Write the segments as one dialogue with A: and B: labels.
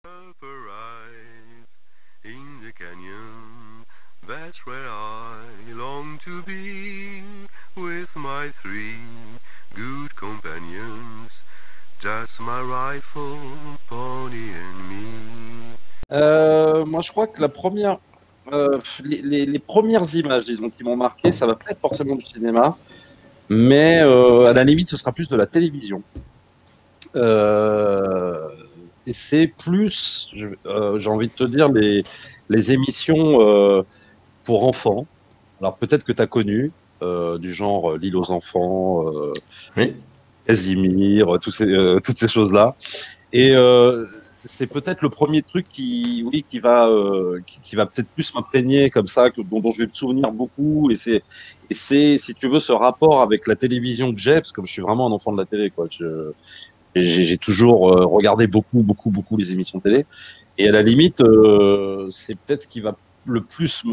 A: Arrive in the canyon, that's where I long to be, with my three good companions, just my rifle, pony and me.
B: Moi, je crois que les premières images, disons, qui m'ont marqué, ça va pas être forcément du cinéma, mais à la limite, ce sera plus de la télévision. Et c'est plus, j'ai envie de te dire, les émissions pour enfants. Alors peut-être que tu as connu, du genre L'île aux enfants,
C: Oui.
B: Casimir, toutes ces choses-là. Et c'est peut-être le premier truc qui va peut-être plus m'imprégner comme ça, dont je vais me souvenir beaucoup. Et c'est, si tu veux, ce rapport avec la télévision que j'ai, parce que je suis vraiment un enfant de la télé, quoi. J'ai toujours regardé beaucoup les émissions télé. Et à la limite, c'est peut-être ce qui va le plus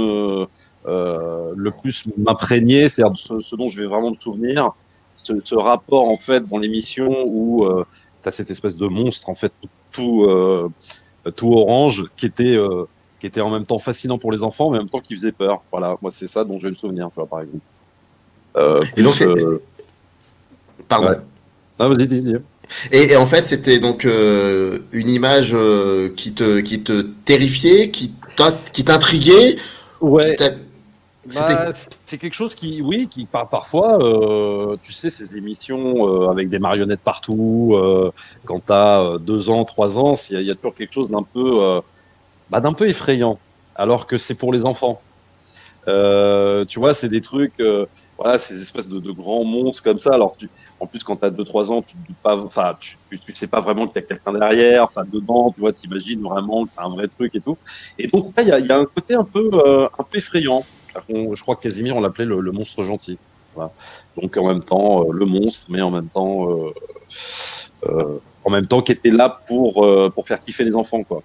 B: m'imprégner, c'est-à-dire ce dont je vais vraiment me souvenir, ce rapport en fait dans l'émission où tu as cette espèce de monstre en fait tout orange qui était en même temps fascinant pour les enfants, mais en même temps qui faisait peur. Voilà, moi c'est ça dont je vais me souvenir, tu vois, par exemple.
C: Et donc, pardon.
B: Ouais. Ah, vas-y, dis.
C: Et en fait, c'était donc une image qui te terrifiait, qui t'intriguait.
B: Ouais.
C: C'était
B: C'est quelque chose qui parfois, tu sais, ces émissions avec des marionnettes partout, quand tu as 2 ans, 3 ans, il y a toujours quelque chose d'un peu effrayant, alors que c'est pour les enfants. Tu vois, c'est des trucs, voilà, ces espèces de grands monstres comme ça. Alors, en plus, quand tu as 2, 3 ans, tu ne doutes pas, enfin, tu sais pas vraiment qu'il y a quelqu'un derrière, enfin, dedans, tu vois, t'imagines vraiment que c'est un vrai truc et tout. Et donc, là, il y a un côté un peu effrayant. Je crois que Casimir, on l'appelait le monstre gentil. Voilà. Donc, en même temps, le monstre, mais en même temps, qui était là pour faire kiffer les enfants, quoi.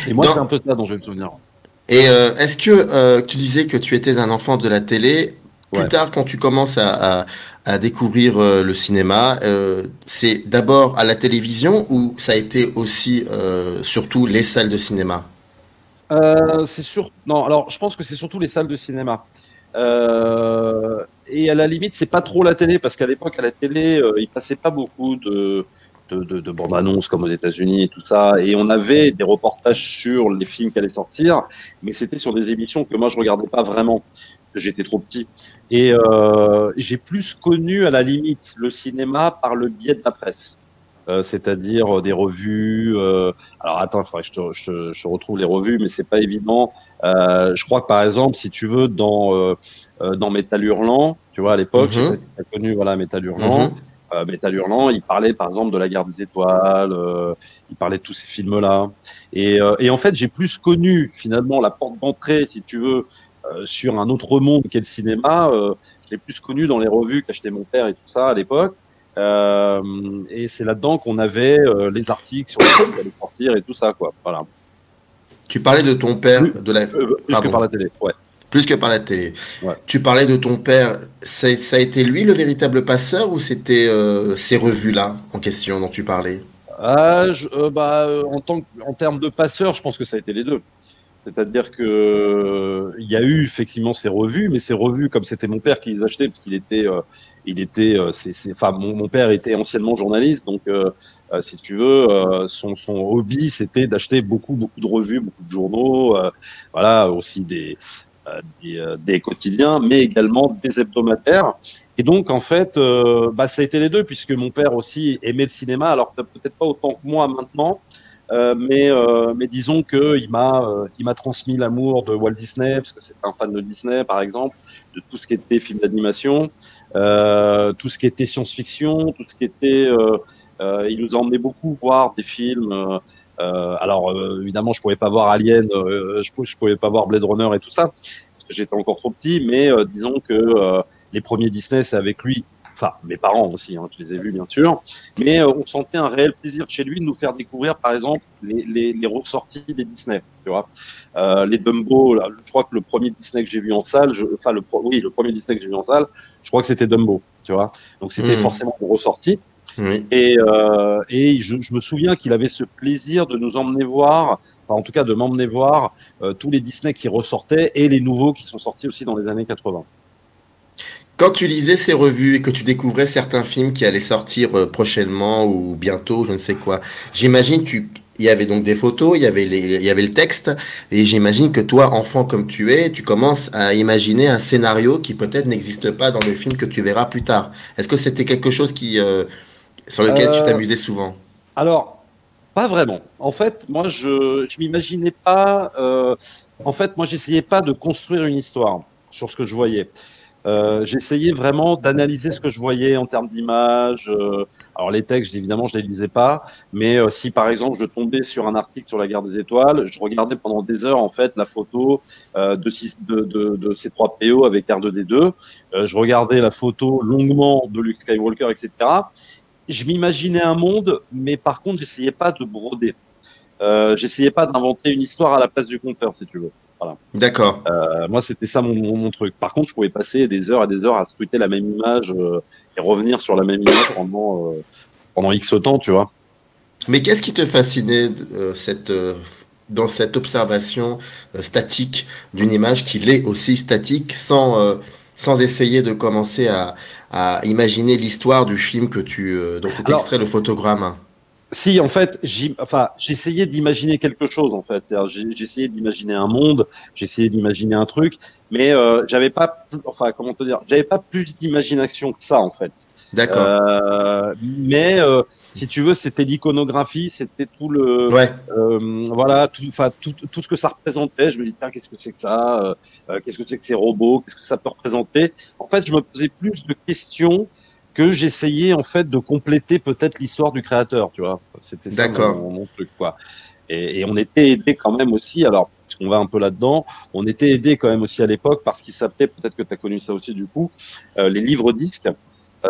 B: Et moi, c'est un peu ça dont je vais me souvenir.
C: Et est-ce que tu disais que tu étais un enfant de la télé? Plus
B: Ouais.
C: tard, quand tu commences à découvrir le cinéma, c'est d'abord à la télévision ou ça a été aussi surtout les salles de cinéma?
B: Non, alors je pense que c'est surtout les salles de cinéma. Et à la limite, c'est pas trop la télé, parce qu'à l'époque, à la télé, il passait pas beaucoup de bandes annonces comme aux États-Unis et tout ça. Et on avait des reportages sur les films qui allaient sortir, mais c'était sur des émissions que moi je regardais pas vraiment. J'étais trop petit. Et j'ai plus connu à la limite le cinéma par le biais de la presse. C'est-à-dire des revues. Alors attends, il faudrait que je retrouve les revues, mais c'est pas évident. Je crois que par exemple, si tu veux, dans Métal Hurlant, tu vois, à l'époque, je sais pas
C: Mhm.
B: si tu as connu, voilà, Métal Hurlant.
C: Mhm.
B: Métal Hurlant, il parlait par exemple de la Guerre des Étoiles, il parlait de tous ces films-là. Et en fait, j'ai plus connu finalement la porte d'entrée, si tu veux, sur un autre monde qu'est le cinéma. Je l'ai plus connu dans les revues qu'achetait mon père et tout ça à l'époque. Et c'est là-dedans qu'on avait les articles sur les films qui allaient sortir et tout ça, quoi. Voilà.
C: Tu parlais de ton père,
B: Plus,
C: de la...
B: plus que
C: Pardon,
B: par la télé, ouais.
C: plus que par la télé.
B: Ouais.
C: Tu parlais de ton père, ça a été lui le véritable passeur ou c'était ces revues-là en question dont tu parlais?
B: En termes de passeurs, je pense que ça a été les deux. C'est-à-dire que il y a eu effectivement ces revues, mais ces revues, comme c'était mon père qui les achetait, parce enfin, mon père était anciennement journaliste, donc si tu veux, son hobby, c'était d'acheter beaucoup de revues, beaucoup de journaux, voilà, aussi des quotidiens, mais également des hebdomadaires. Et donc, en fait, ça a été les deux, puisque mon père aussi aimait le cinéma, alors peut-être pas autant que moi maintenant, mais disons que il m'a transmis l'amour de Walt Disney, parce que c'est un fan de Disney, par exemple, de tout ce qui était film d'animation, tout ce qui était science-fiction, tout ce qui était. Il nous a emmené beaucoup voir des films. Alors évidemment, je pouvais pas voir Alien, je pouvais pas voir Blade Runner et tout ça, parce que j'étais encore trop petit. Mais disons que les premiers Disney, c'est avec lui. Enfin, mes parents aussi, hein, je les ai vus bien sûr, mais on sentait un réel plaisir chez lui de nous faire découvrir, par exemple, les ressorties des Disney, tu vois. Les Dumbo, là, je crois que le premier Disney que j'ai vu en salle, le premier Disney que j'ai vu en salle, je crois que c'était Dumbo, tu vois. Donc c'était
C: Hmm.
B: forcément une ressortie.
C: Oui.
B: Et je me souviens qu'il avait ce plaisir de nous emmener voir, enfin en tout cas de m'emmener voir tous les Disney qui ressortaient et les nouveaux qui sont sortis aussi dans les années 80.
C: Quand tu lisais ces revues et que tu découvrais certains films qui allaient sortir prochainement ou bientôt, je ne sais quoi, j'imagine il y avait donc des photos, il y avait le texte, et j'imagine que toi, enfant comme tu es, tu commences à imaginer un scénario qui peut-être n'existe pas dans le film que tu verras plus tard. Est-ce que c'était quelque chose sur lequel tu
B: Euh,
C: t'amusais souvent?
B: alors, pas vraiment. En fait, moi, je m'imaginais pas. En fait, moi, j'essayais pas de construire une histoire sur ce que je voyais. J'essayais vraiment d'analyser ce que je voyais en termes d'images. Alors les textes, évidemment, je les lisais pas, mais si par exemple je tombais sur un article sur la guerre des étoiles, je regardais pendant des heures en fait la photo de C3PO avec R2D2. Je regardais la photo longuement de Luke Skywalker, etc. Je m'imaginais un monde, mais par contre, j'essayais pas de broder. J'essayais pas d'inventer une histoire à la place du conteur, si tu veux. Voilà.
C: D'accord.
B: Moi, c'était ça mon truc. Par contre, je pouvais passer des heures et des heures à scruter la même image et revenir sur la même image pendant X temps, tu vois.
C: Mais qu'est-ce qui te fascinait dans cette observation statique d'une image qui l'est aussi statique sans essayer de commencer à imaginer l'histoire du film dont est extrait
B: Alors,
C: le photogramme?
B: si, en fait, j'essayais d'imaginer quelque chose, en fait. C'est-à-dire, j'essayais d'imaginer un monde, j'essayais d'imaginer un truc, mais j'avais pas, enfin, comment te dire, j'avais pas plus d'imagination que ça, en fait.
C: D'accord.
B: Mais si tu veux, c'était l'iconographie, c'était
C: Ouais.
B: voilà, tout ce que ça représentait. Je me disais, tiens, qu'est-ce que c'est que ça qu'est-ce que c'est que ces robots? Qu'est-ce que ça peut représenter? En fait, je me posais plus de questions que j'essayais en fait de compléter peut-être l'histoire du créateur, tu vois. C'était ça
C: D'accord.
B: mon truc, quoi. Et on était aidé quand même aussi, alors, puisqu'on va un peu là-dedans, on était aidé quand même aussi à l'époque par ce qui s'appelait, peut-être que tu as connu ça aussi du coup, les livres disques.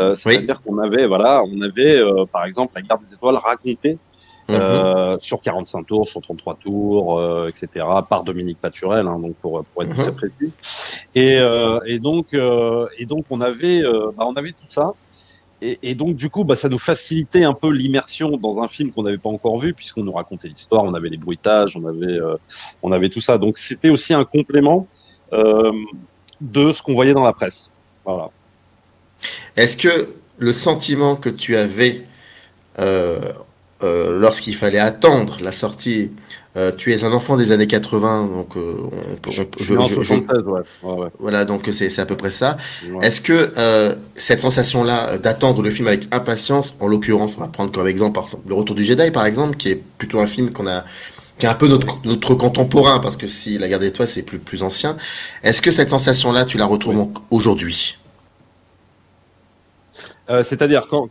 C: Oui.
B: C'est-à-dire qu'on avait, voilà, on avait par exemple la guerre des étoiles racontée
C: Mhm.
B: sur 45 tours, sur 33 tours, etc., par Dominique Paturel, hein, donc pour être très
C: Mhm.
B: précis. Et donc on avait tout ça. Et donc, du coup, bah, ça nous facilitait un peu l'immersion dans un film qu'on n'avait pas encore vu, puisqu'on nous racontait l'histoire, on avait les bruitages, on avait tout ça. Donc, c'était aussi un complément euh, de ce qu'on voyait dans la presse. Voilà.
C: Est-ce que le sentiment que tu avais euh, lorsqu'il fallait attendre la sortie, tu es un enfant des années 80, donc
B: Je suis né en 73, ouais. Ouais, ouais,
C: voilà, donc c'est à peu près ça.
B: ouais.
C: Est-ce que cette sensation-là d'attendre le film avec impatience, en l'occurrence, on va prendre comme exemple par exemple, Le Retour du Jedi, par exemple, qui est plutôt un film qui est un peu notre contemporain, parce que si La Guerre des Étoiles, c'est plus ancien. Est-ce que cette sensation-là, tu la retrouves
B: Oui.
C: aujourd'hui?
B: C'est-à-dire quand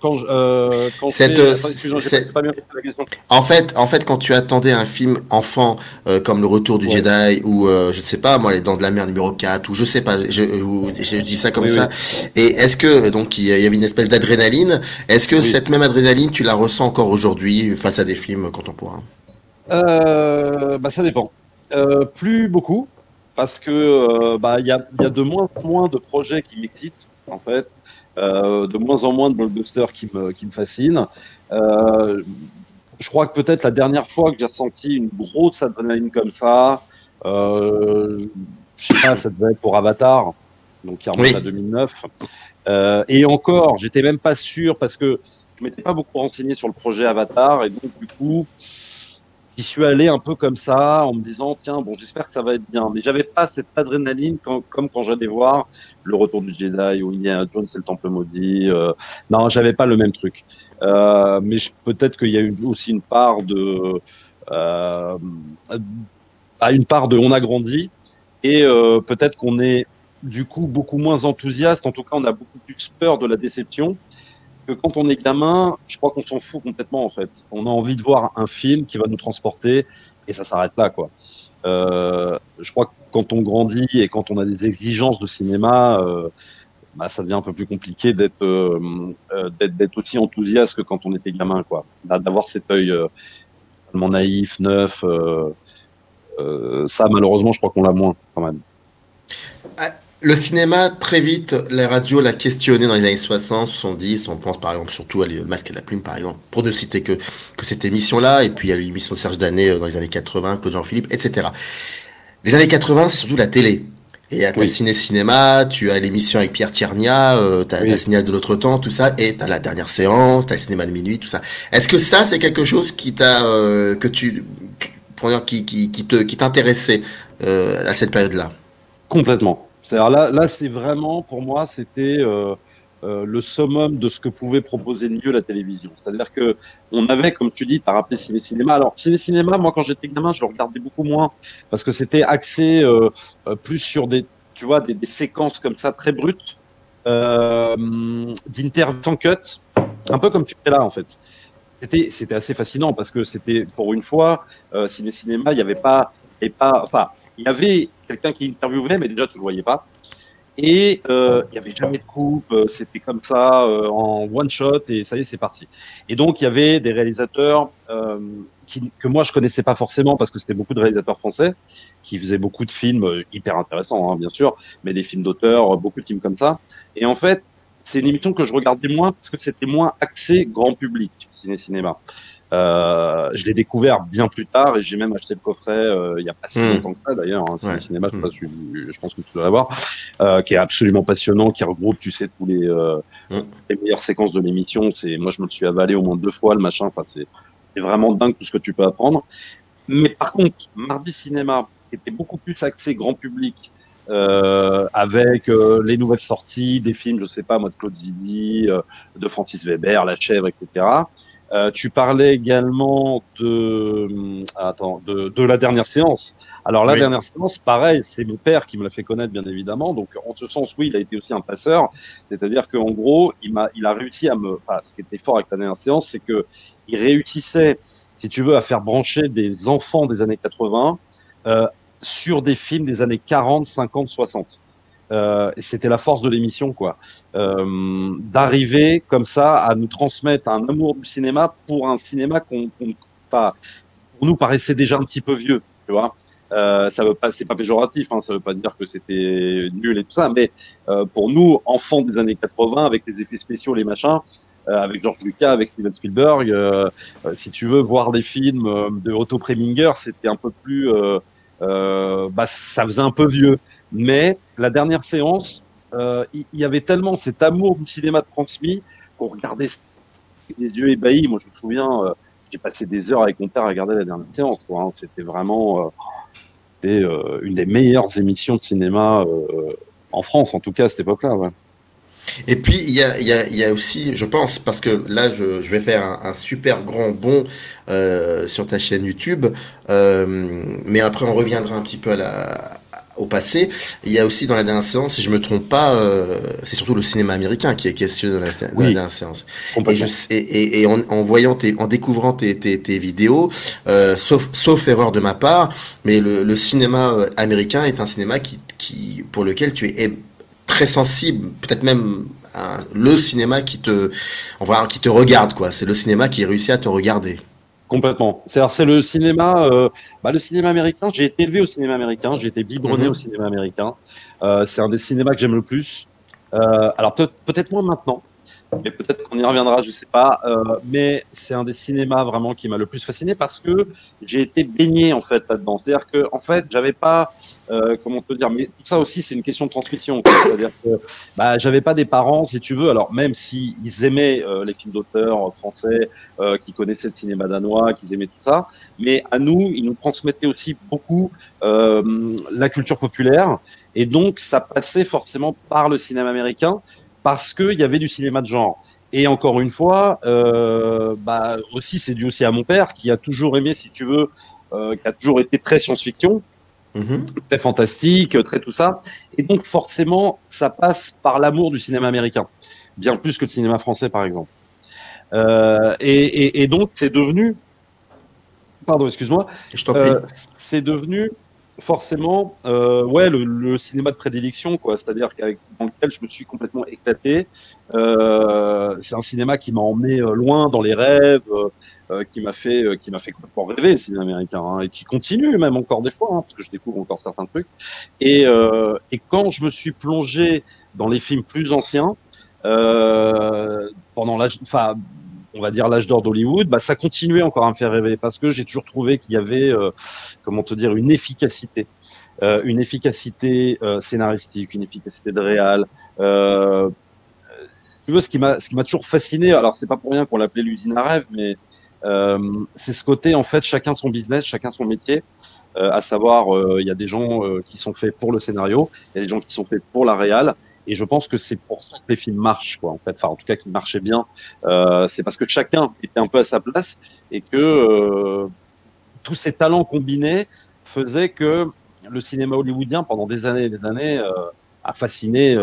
C: Cette,
B: c'est. Attends, excuse-moi, j'ai
C: cette,
B: pas bien compris la question.
C: En fait, quand tu attendais un film enfant comme Le Retour du
B: Ouais.
C: Jedi ou je ne sais pas moi Les Dents de la Mer numéro 4 ou je sais pas, je dis ça comme
B: Oui,
C: ça.
B: oui,
C: Et est-ce que donc il y avait une espèce d'adrénaline? Est-ce que
B: oui.
C: cette même adrénaline tu la ressens encore aujourd'hui face à des films contemporains?
B: Bah, ça dépend. Plus beaucoup, parce que bah, il y a de moins en moins de projets qui m'excitent, en fait. De moins en moins de blockbusters qui me fascinent. Euh, je crois que peut-être la dernière fois que j'ai ressenti une grosse adrénaline comme ça, euh, je sais pas, ça devait être pour Avatar, donc qui remonte à
C: Oui,
B: 2009. Et encore, j'étais même pas sûr parce que je m'étais pas beaucoup renseigné sur le projet Avatar et donc du coup, j'y suis allé un peu comme ça en me disant tiens bon j'espère que ça va être bien, mais j'avais pas cette adrénaline comme quand j'allais voir Le Retour du Jedi ou Indiana Jones et le Temple maudit. Non, j'avais pas le même truc. Mais peut-être qu'il y a eu aussi une part de euh, une part de on a grandi et peut-être qu'on est du coup beaucoup moins enthousiaste. En tout cas, on a beaucoup plus peur de la déception que quand on est gamin, je crois qu'on s'en fout complètement en fait. On a envie de voir un film qui va nous transporter et ça s'arrête là quoi. Je crois que quand on grandit et quand on a des exigences de cinéma, bah, ça devient un peu plus compliqué d'être aussi enthousiaste que quand on était gamin quoi. D'avoir cet œil tellement naïf, neuf. Ça malheureusement, je crois qu'on l'a moins quand même.
C: Ah, Le cinéma, très vite, la radio l'a questionné dans les années 60, 70. On pense par exemple surtout à Le Masque et la Plume, par exemple, pour ne citer que cette émission-là. Et puis il y a eu l'émission de Serge Danet dans les années 80, Claude Jean-Philippe, etc. Les années 80, c'est surtout la télé. Et t'as le
B: Oui,
C: ciné-cinéma, tu as l'émission avec Pierre Tiernia, t'as
B: oui.
C: Signal de l'autre temps, tout ça, et t'as la dernière séance, t'as le cinéma de minuit, tout ça. Est-ce que ça, c'est quelque chose qui t'a, pour dire, qui t'intéressait à cette période-là?
B: Complètement. C'est-à-dire là, c'est vraiment, pour moi, c'était le summum de ce que pouvait proposer de mieux la télévision. C'est-à-dire que on avait, comme tu dis, tu as rappelé ciné-cinéma. Alors, ciné-cinéma, moi, quand j'étais gamin, je le regardais beaucoup moins parce que c'était axé plus sur tu vois, des séquences comme ça, très brutes, d'interviews sans cut, un peu comme tu fais là, en fait. C'était assez fascinant parce que c'était, pour une fois, ciné-cinéma, il n'y avait pas, enfin, il y avait quelqu'un qui interviewait, mais déjà, tu ne le voyais pas. Et il n'y avait jamais de coupe, c'était comme ça, en one shot, et ça y est, c'est parti. Et donc, il y avait des réalisateurs que moi, je connaissais pas forcément, parce que c'était beaucoup de réalisateurs français, qui faisaient beaucoup de films hyper intéressants, hein, bien sûr, mais des films d'auteur, beaucoup de films comme ça. Et en fait, c'est une émission que je regardais moins, parce que c'était moins axé grand public, ciné-cinéma. Je l'ai découvert bien plus tard et j'ai même acheté le coffret il n'y a pas si longtemps que ça d'ailleurs. Hein,
C: Ouais.
B: cinéma, je pense que tu dois l'avoir, qui est absolument passionnant, qui regroupe, tu sais, les meilleures séquences de l'émission. Moi, je me le suis avalé au moins 2 fois le machin. Enfin, c'est vraiment dingue tout ce que tu peux apprendre. Mais par contre, Mardi Cinéma était beaucoup plus axé grand public. Avec les nouvelles sorties des films, je sais pas moi, de Claude Zidi, de Francis Weber, La Chèvre, etc. Tu parlais également de la dernière séance. Alors, la
C: Oui.
B: dernière séance, pareil, c'est mon père qui me l'a fait connaître, bien évidemment. Donc, en ce sens, oui, il a été aussi un passeur. C'est-à-dire qu'en gros, il a réussi enfin, ce qui était fort avec la dernière séance, c'est que il réussissait, si tu veux, à faire brancher des enfants des années 80, sur des films des années 40, 50, 60. Et c'était la force de l'émission, quoi. D'arriver comme ça à nous transmettre un amour du cinéma pour un cinéma pas, pour nous paraissait déjà un petit peu vieux, tu vois. Ça veut pas, c'est pas péjoratif, hein, ça veut pas dire que c'était nul et tout ça, mais pour nous, enfants des années 80, avec les effets spéciaux, les machins, avec George Lucas, avec Steven Spielberg, si tu veux voir des films de Otto Preminger, c'était un peu plus, ça faisait un peu vieux. Mais la dernière séance, il y avait tellement cet amour du cinéma transmis qu'on regardait les yeux ébahis. Moi, je me souviens, j'ai passé des heures avec mon père à regarder la dernière séance, quoi, hein. C'était vraiment une des meilleures émissions de cinéma en France, en tout cas à cette époque-là. Ouais.
C: Et puis, il y a aussi, je pense, parce que là, je vais faire un super grand bond sur ta chaîne YouTube, mais après, on reviendra un petit peu au passé. Il y a aussi dans la dernière séance, si je me trompe pas, c'est surtout le cinéma américain qui est questionné dans la
B: Oui,
C: dernière séance.
B: complètement.
C: Et en voyant en découvrant tes vidéos, sauf erreur de ma part, mais le cinéma américain est un cinéma pour lequel tu es très sensible, peut-être même le cinéma qui te regarde, quoi. C'est le cinéma qui réussit à te regarder.
B: Complètement. C'est le cinéma, le cinéma américain. J'ai été élevé au cinéma américain, j'ai été biberonné au
C: Mhm.
B: cinéma américain. C'est un des cinémas que j'aime le plus. Alors peut-être moins maintenant, mais peut-être qu'on y reviendra, je sais pas. Mais c'est un des cinémas vraiment qui m'a le plus fasciné parce que j'ai été baigné en fait là-dedans. C'est-à-dire que en fait, j'avais pas, comment te dire, mais tout ça aussi c'est une question de transmission, quoi. C'est-à-dire que j'avais pas des parents, si tu veux. Alors même si ils aimaient les films d'auteur français, qui connaissaient le cinéma danois, qu'ils aimaient tout ça, mais à nous, ils nous transmettaient aussi beaucoup la culture populaire, et donc ça passait forcément par le cinéma américain parce qu'il y avait du cinéma de genre. Et encore une fois, aussi c'est dû aussi à mon père qui a toujours aimé, si tu veux, qui a toujours été très science-fiction,
C: Mhm.
B: très fantastique, très tout ça. Et donc forcément, ça passe par l'amour du cinéma américain, bien plus que le cinéma français, par exemple. Et donc c'est devenu, pardon, excuse-moi,
C: Je t'en prie.
B: euh, c'est devenu forcément, ouais, le cinéma de prédilection, quoi. C'est-à-dire dans lequel je me suis complètement éclaté. C'est un cinéma qui m'a emmené loin dans les rêves, qui m'a fait complètement rêver, le cinéma américain, hein, et qui continue même encore des fois, hein, parce que je découvre encore certains trucs. Et quand je me suis plongé dans les films plus anciens, pendant l'âge, enfin, on va dire l'âge d'or d'Hollywood, bah, ça continuait encore à me faire rêver parce que j'ai toujours trouvé qu'il y avait, comment te dire, une efficacité scénaristique, une efficacité de réal. Si tu veux, ce qui m'a toujours fasciné, alors c'est pas pour rien qu'on l'appelait l'usine à rêve, mais c'est ce côté en fait, chacun son business, chacun son métier. À savoir, il y a des gens qui sont faits pour le scénario, il y a des gens qui sont faits pour la réal. Et je pense que c'est pour ça que les films marchent, quoi. En fait, enfin, en tout cas, qu'ils marchaient bien. C'est parce que chacun était un peu à sa place et que tous ces talents combinés faisaient que le cinéma hollywoodien, pendant des années et des années, a fasciné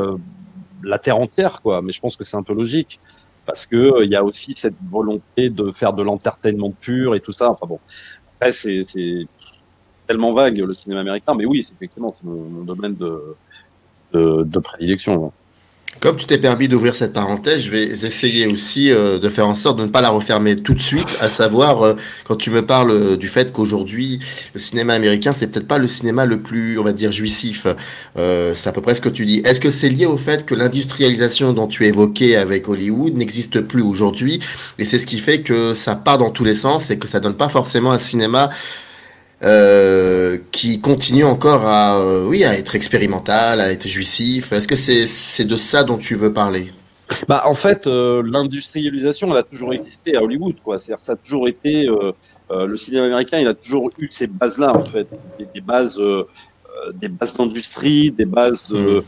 B: la terre entière, quoi. Mais je pense que c'est un peu logique parce que il y a aussi cette volonté de faire de l'entertainment pur et tout ça. Enfin bon, après, c'est tellement vague le cinéma américain, mais oui, c'est effectivement c'est mon domaine de prédilection. Ouais.
C: Comme tu t'es permis d'ouvrir cette parenthèse, je vais essayer aussi de faire en sorte de ne pas la refermer tout de suite, à savoir quand tu me parles du fait qu'aujourd'hui le cinéma américain c'est peut-être pas le cinéma le plus, on va dire, jouissif. C'est à peu près ce que tu dis. Est-ce que c'est lié au fait que l'industrialisation dont tu évoquais avec Hollywood n'existe plus aujourd'hui et c'est ce qui fait que ça part dans tous les sens et que ça donne pas forcément un cinéma qui continue encore à, oui, à être expérimental, à être jouissif. Est-ce que c'est de ça dont tu veux parler?
B: Bah, en fait, l'industrialisation, elle a toujours existé à Hollywood, quoi. C'est-à-dire que ça a toujours été le cinéma américain, il a toujours eu ces bases-là, en fait, des bases d'industrie, des bases de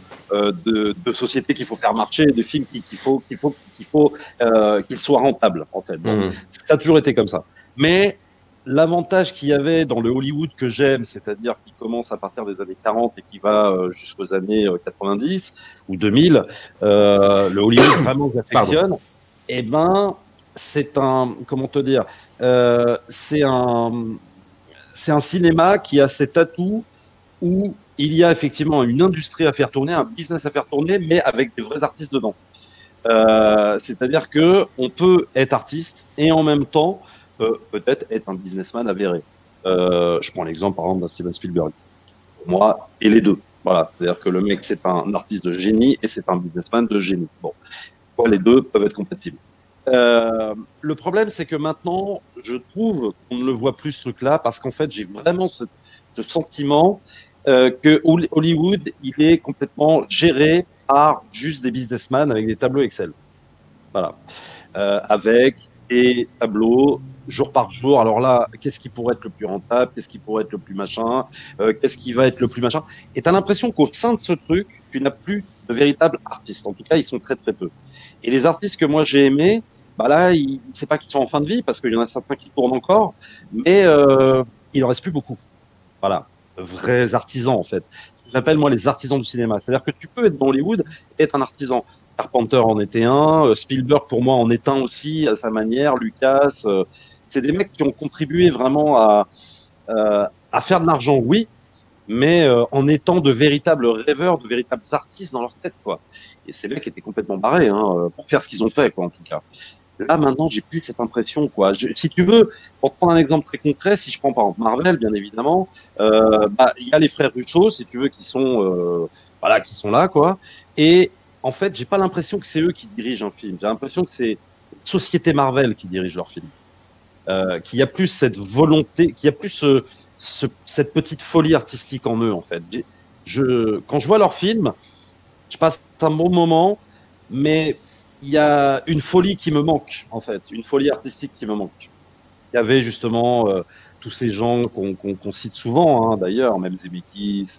B: sociétés qu'il faut faire marcher, de films qu'il faut qu'ils soient rentables, en fait. Bon, ça a toujours été comme ça. Mais l'avantage qu'il y avait dans le Hollywood que j'aime, c'est-à-dire qui commence à partir des années 40 et qui va jusqu'aux années 90 ou 2000, le Hollywood vraiment que j'affectionne, eh ben, c'est un, comment te dire, c'est un cinéma qui a cet atout où il y a effectivement une industrie à faire tourner, un business à faire tourner, mais avec des vrais artistes dedans. C'est-à-dire que on peut être artiste et en même temps peut-être être un businessman avéré. Je prends l'exemple par exemple d'un Steven Spielberg. Pour moi, et les deux. Voilà, c'est-à-dire que le mec c'est un artiste de génie et c'est un businessman de génie. Bon, les deux peuvent être compatibles. Le problème c'est que maintenant, je trouve qu'on ne le voit plus ce truc-là parce qu'en fait, j'ai vraiment ce sentiment que Hollywood, il est complètement géré par juste des businessmen avec des tableaux Excel. Voilà, avec des tableaux jour par jour. Alors là, qu'est-ce qui pourrait être le plus rentable? Qu'est-ce qui pourrait être le plus machin? Qu'est-ce qui va être le plus machin? Et t'as l'impression qu'au sein de ce truc, tu n'as plus de véritables artistes. En tout cas, ils sont très très peu. Et les artistes que moi j'ai aimés, bah là, c'est pas qu'ils sont en fin de vie parce qu'il y en a certains qui tournent encore, mais il en reste plus beaucoup. Voilà, vrais artisans en fait. J'appelle moi les artisans du cinéma. C'est-à-dire que tu peux être dans Hollywood et être un artisan. Carpenter en était un, Spielberg pour moi en est un aussi à sa manière, Lucas. C'est des mecs qui ont contribué vraiment à faire de l'argent, oui, mais en étant de véritables rêveurs, de véritables artistes dans leur tête, quoi. Et ces mecs étaient complètement barrés pour faire ce qu'ils ont fait, quoi, en tout cas. Là, maintenant, j'ai plus cette impression, quoi. Si tu veux, pour prendre un exemple très concret, si je prends par exemple Marvel, bien évidemment, il y a les frères Russo, si tu veux, qui sont là, quoi. Et en fait, j'ai pas l'impression que c'est eux qui dirigent un film. J'ai l'impression que c'est Société Marvel qui dirige leur film. Qu'il y a plus cette volonté, qu'il y a plus cette petite folie artistique en eux, en fait. Quand je vois leurs films, je passe un bon moment, mais il y a une folie qui me manque, en fait, une folie artistique qui me manque. Il y avait justement tous ces gens qu'on cite souvent, hein, d'ailleurs, même Zemeckis,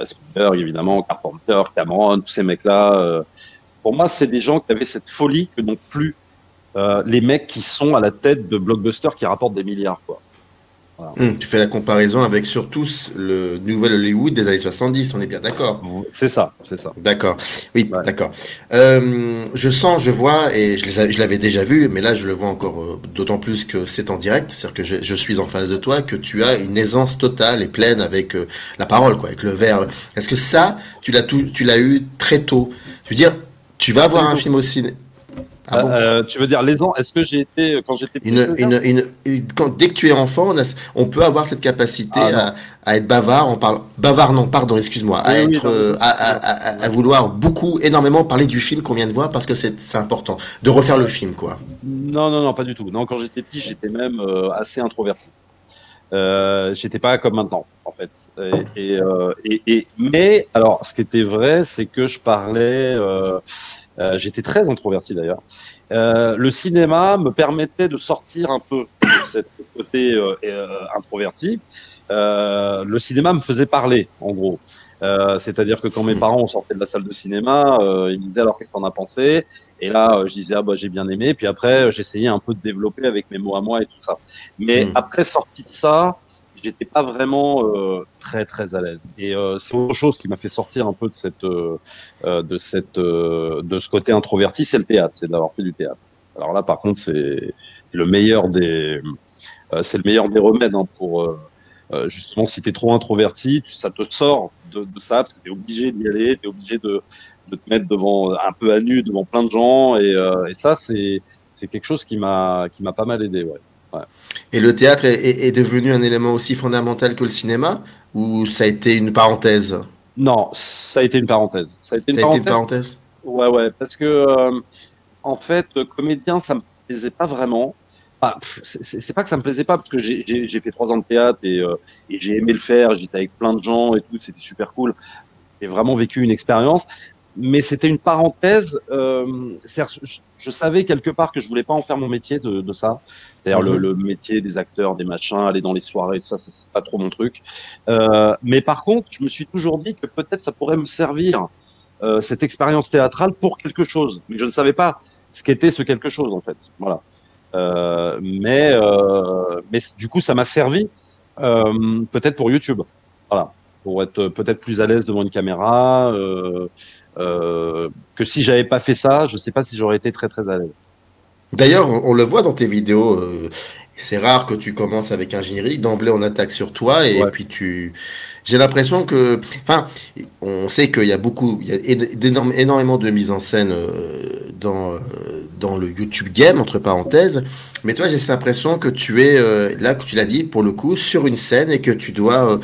B: Spielberg, évidemment, Carpenter, Cameron, tous ces mecs-là. Pour moi, c'est des gens qui avaient cette folie que n'ont plus les mecs qui sont à la tête de blockbusters qui rapportent des milliards, quoi. Voilà.
C: Tu fais la comparaison avec surtout le nouvel Hollywood des années 70, on est bien d'accord.
B: C'est ça, c'est ça.
C: D'accord, oui,
B: Ouais.
C: d'accord. Je sens, je vois, et je l'avais déjà vu, mais là je le vois encore d'autant plus que c'est en direct, c'est-à-dire que je suis en face de toi, que tu as une aisance totale et pleine avec la parole, quoi, avec le verbe. Est-ce que ça, tu l'as eu très tôt? Je veux dire, tu vas voir un film au ciné. Ah bon?
B: Tu veux dire les ans? Est-ce que j'ai été quand j'étais petit?
C: Dès que tu es enfant, on peut avoir cette capacité
B: Ah non.
C: à être bavard. On parle bavard, non, pardon, excuse-moi, à
B: Oui, oui,
C: être,
B: non, mais bien sûr, bien sûr.
C: à vouloir beaucoup, énormément parler du film qu'on vient de voir parce que c'est important de refaire le film, quoi.
B: Non, non, non, pas du tout. Non, quand j'étais petit, j'étais même assez introverti. J'étais pas comme maintenant, en fait. Mais alors, ce qui était vrai, c'est que je parlais. J'étais très introverti d'ailleurs. Le cinéma me permettait de sortir un peu de cette côté introverti. Le cinéma me faisait parler, en gros. C'est-à-dire que quand mes parents sortaient de la salle de cinéma, ils me disaient alors qu'est-ce que t'en as pensé? Et là, je disais ah bah j'ai bien aimé. Puis après, j'essayais un peu de développer avec mes mots à moi et tout ça. Mais après sortie de ça, j'étais pas vraiment très très à l'aise. Et c'est autre chose qui m'a fait sortir un peu de ce côté introverti, c'est le théâtre, c'est d'avoir fait du théâtre. Alors là, par contre, c'est le meilleur des remèdes hein, pour justement si t'es trop introverti, ça te sort de ça parce que t'es obligé d'y aller, t'es obligé de te mettre devant un peu à nu devant plein de gens et ça c'est quelque chose qui m'a pas mal aidé, ouais. Ouais.
C: Et le théâtre est devenu un élément aussi fondamental que le cinéma, ou ça a été une parenthèse?
B: Non, ça a été une parenthèse. Ça a été une
C: Ça a été une
B: parenthèse.
C: parenthèse?
B: Ouais, ouais, parce que en fait, comédien, ça me plaisait pas vraiment. Ah, c'est pas que ça me plaisait pas, parce que j'ai fait 3 ans de théâtre et j'ai aimé le faire. J'étais avec plein de gens et tout, c'était super cool. J'ai vraiment vécu une expérience, mais c'était une parenthèse. Je savais quelque part que je voulais pas en faire mon métier de ça. C'est-à-dire le métier des acteurs, des machins, aller dans les soirées, tout ça, c'est pas trop mon truc. Mais par contre, je me suis toujours dit que peut-être ça pourrait me servir cette expérience théâtrale pour quelque chose. Mais je ne savais pas ce qu'était ce quelque chose en fait. Voilà. Mais du coup, ça m'a servi peut-être pour YouTube. Voilà, pour être peut-être plus à l'aise devant une caméra. Que si j'avais pas fait ça, je sais pas si j'aurais été très très à l'aise.
C: D'ailleurs, on le voit dans tes vidéos. C'est rare que tu commences avec un générique. D'emblée, on attaque sur toi et
B: Ouais.
C: puis J'ai l'impression que, enfin, on sait qu'il y a il y a énormément de mise en scène dans le YouTube game entre parenthèses. Mais toi, j'ai cette impression que tu es là, que tu l'as dit pour le coup, sur une scène et que tu dois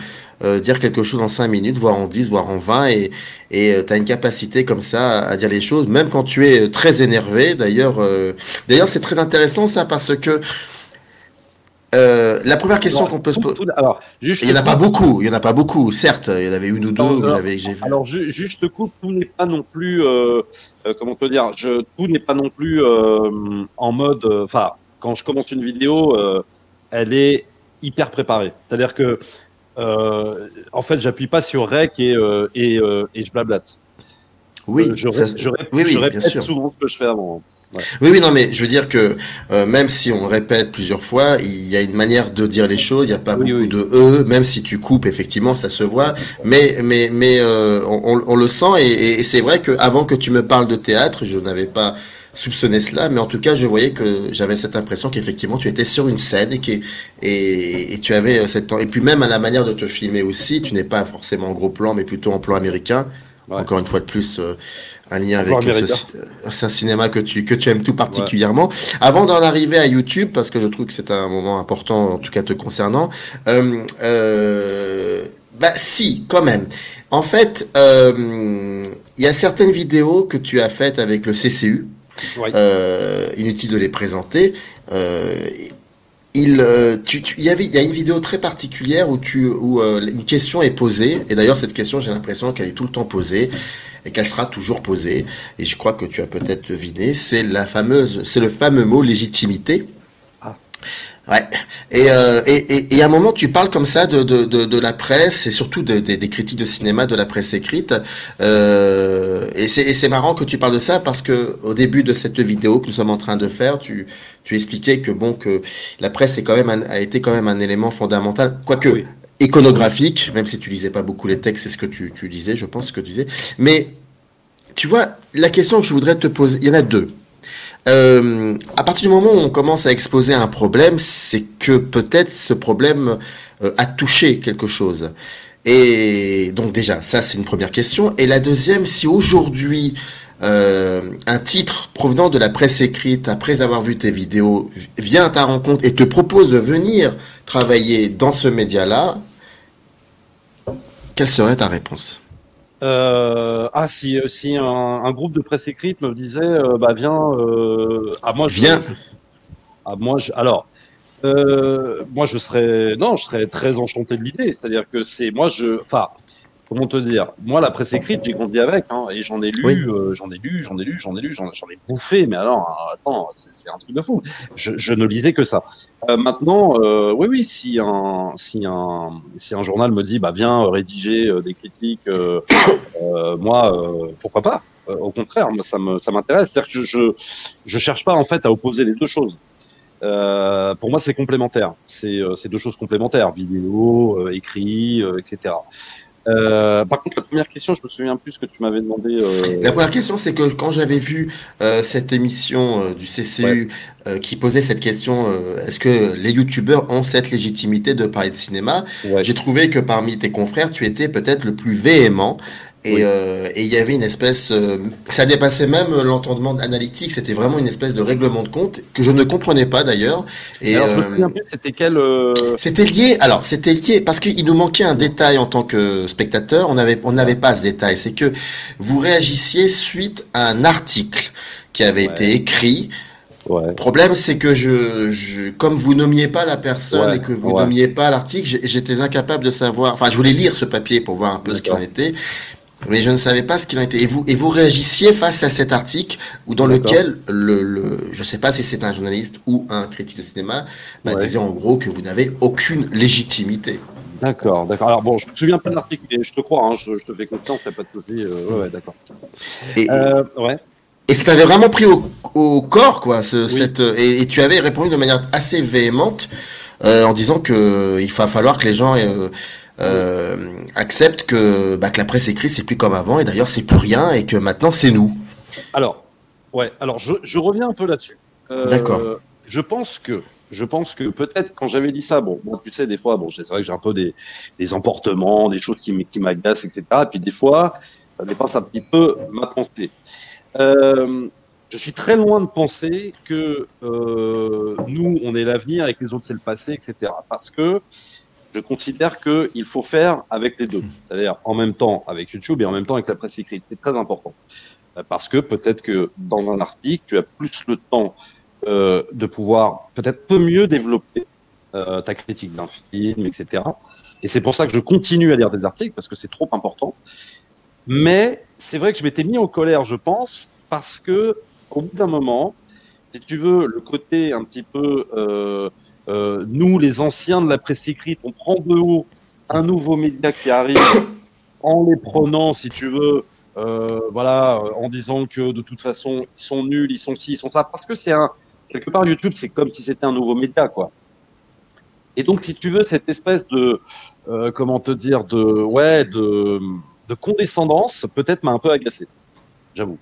C: dire quelque chose en 5 minutes, voire en 10, voire en 20 et tu as une capacité comme ça à dire les choses, même quand tu es très énervé. D'ailleurs, c'est très intéressant ça parce que la première question qu'on peut se poser,
B: Alors, juste
C: il y en a pas beaucoup, il y en a pas beaucoup. Certes, il y en avait une ou deux où j'ai vu.
B: alors, juste coupe, tout n'est pas non plus, comment te dire, tout n'est pas non plus en mode, enfin, quand je commence une vidéo, elle est hyper préparée. C'est-à-dire que, en fait, j'appuie pas sur rec et je blablate.
C: Oui, oui,
B: Je
C: oui, bien
B: répète
C: sûr.
B: souvent ce que je fais avant. Ouais.
C: Oui, oui, non, mais je veux dire que même si on répète plusieurs fois, il y a une manière de dire les choses. Il n'y a pas
B: Oui,
C: beaucoup
B: oui.
C: de même si tu coupes, effectivement, ça se voit. Mais on le sent et c'est vrai que avant que tu me parles de théâtre, je n'avais pas soupçonné cela, mais en tout cas, je voyais que j'avais cette impression qu'effectivement, tu étais sur une scène et tu avais cette et puis même à la manière de te filmer aussi, tu n'es pas forcément en gros plan, mais plutôt en plan américain.
B: Ouais.
C: Encore une fois de plus, un lien
B: Encore
C: avec
B: américain.
C: c'est un cinéma que tu aimes tout
B: Ouais.
C: particulièrement. Avant d'en arriver à YouTube, parce que je trouve que c'est un moment important, en tout cas te concernant, bah si, quand même. En fait, il y a certaines vidéos que tu as faites avec le CCU,
B: Ouais.
C: inutile de les présenter. Il y a une vidéo très particulière où une question est posée, et d'ailleurs cette question j'ai l'impression qu'elle est tout le temps posée et qu'elle sera toujours posée, et je crois que tu as peut-être deviné, c'est le fameux mot légitimité.
B: Ah.
C: Ouais. Et à un moment, tu parles comme ça de la presse et surtout des critiques de cinéma, de la presse écrite. Et c'est marrant que tu parles de ça parce que au début de cette vidéo que nous sommes en train de faire, tu expliquais que bon que la presse est quand même a été quand même un élément fondamental, quoique
B: Oui.
C: iconographique, même si tu lisais pas beaucoup les textes, c'est ce que tu disais, je pense ce que tu disais. Mais tu vois, la question que je voudrais te poser, il y en a deux. À partir du moment où on commence à exposer un problème, c'est que peut-être ce problème a touché quelque chose. Et donc déjà, ça c'est une première question. Et la deuxième, si aujourd'hui un titre provenant de la presse écrite, après avoir vu tes vidéos, vient à ta rencontre et te propose de venir travailler dans ce média-là, quelle serait ta réponse?
B: Si un groupe de presse écrite me disait, bah viens,
C: Viens.
B: moi je serais, non, je serais très enchanté de l'idée. C'est-à-dire que enfin, comment te dire, moi la presse écrite, j'ai grandi avec, hein, et j'en ai
C: Oui.
B: lu, j'en ai bouffé. Mais alors, attends, c'est un truc de fou. Je ne lisais que ça. Maintenant, oui, oui, si un journal me dit, bah viens rédiger des critiques. Pourquoi pas? Au contraire, moi, ça m'intéresse. C'est-à-dire que je cherche pas en fait à opposer les deux choses. Pour moi, c'est complémentaire. C'est deux choses complémentaires, vidéo, écrit, etc. Par contre, la première question, je me souviens plus ce que tu m'avais demandé.
C: La première question, c'est que quand j'avais vu cette émission du
B: Ouais,
C: CCU qui posait cette question, est-ce que les youtubeurs ont cette légitimité de parler de cinéma?
B: ouais,
C: J'ai trouvé que parmi tes confrères, tu étais peut-être le plus véhément.
B: oui.
C: Et il y avait une espèce, ça dépassait même l'entendement analytique, c'était vraiment une espèce de règlement de compte que je ne comprenais pas d'ailleurs.
B: Mais
C: Et
B: alors, je me souviens plus, c'était quel.
C: c'était lié parce qu'il nous manquait un détail en tant que spectateur. On n'avait pas ce détail. C'est que vous réagissiez suite à un article qui avait été
B: Ouais,
C: écrit.
B: ouais,
C: Problème, c'est que comme vous nommiez pas la personne
B: ouais,
C: et que vous
B: ouais.
C: nommiez pas l'article, j'étais incapable de savoir. Enfin, je voulais lire ce papier pour voir un peu ce qu'il en
B: D'accord,
C: était, mais je ne savais pas ce qu'il en était. Et vous réagissiez face à cet article ou dans
B: d'accord.
C: lequel je sais pas si c'est un journaliste ou un critique de cinéma, bah,
B: Ouais.
C: disait en gros que vous n'avez aucune légitimité.
B: D'accord, d'accord. Alors bon, je me souviens pas de l'article, mais je te crois, hein, je te fais confiance, y a pas de souci. Ouais, ouais, d'accord.
C: Et,
B: Ouais,
C: et ça t'avait vraiment pris au corps, quoi,
B: oui.
C: et tu avais répondu de manière assez véhémente en disant que il va falloir que les gens acceptent que la presse écrite c'est plus comme avant et d'ailleurs c'est plus rien et que maintenant c'est nous.
B: Alors, ouais. Alors, je reviens un peu là-dessus.
C: D'accord.
B: Euh, je pense que, je pense que peut-être quand j'avais dit ça, bon, moi, tu sais, des fois, bon, c'est vrai que j'ai un peu des emportements, des choses qui m'agacent, etc. Et puis des fois, ça dépasse un petit peu ma pensée. Euh, je suis très loin de penser que nous, on est l'avenir et que les autres, c'est le passé, etc. Parce que je considère qu'il faut faire avec les deux. C'est-à-dire en même temps avec YouTube et en même temps avec la presse écrite. C'est très important. Parce que peut-être que dans un article, tu as plus le temps de pouvoir peut-être peu mieux développer ta critique d'un film, etc. Et c'est pour ça que je continue à lire des articles, parce que c'est trop important. Mais c'est vrai que je m'étais mis en colère, je pense, parce que au bout d'un moment, si tu veux, le côté un petit peu, nous, les anciens de la presse écrite, on prend de haut un nouveau média qui arrive en les prenant, si tu veux, voilà, en disant que de toute façon, ils sont nuls, ils sont ci, ils sont ça, parce que quelque part, YouTube, c'est comme si c'était un nouveau média, quoi. Et donc, si tu veux, cette espèce de, comment te dire, de condescendance, peut-être m'a un peu agacé, j'avoue.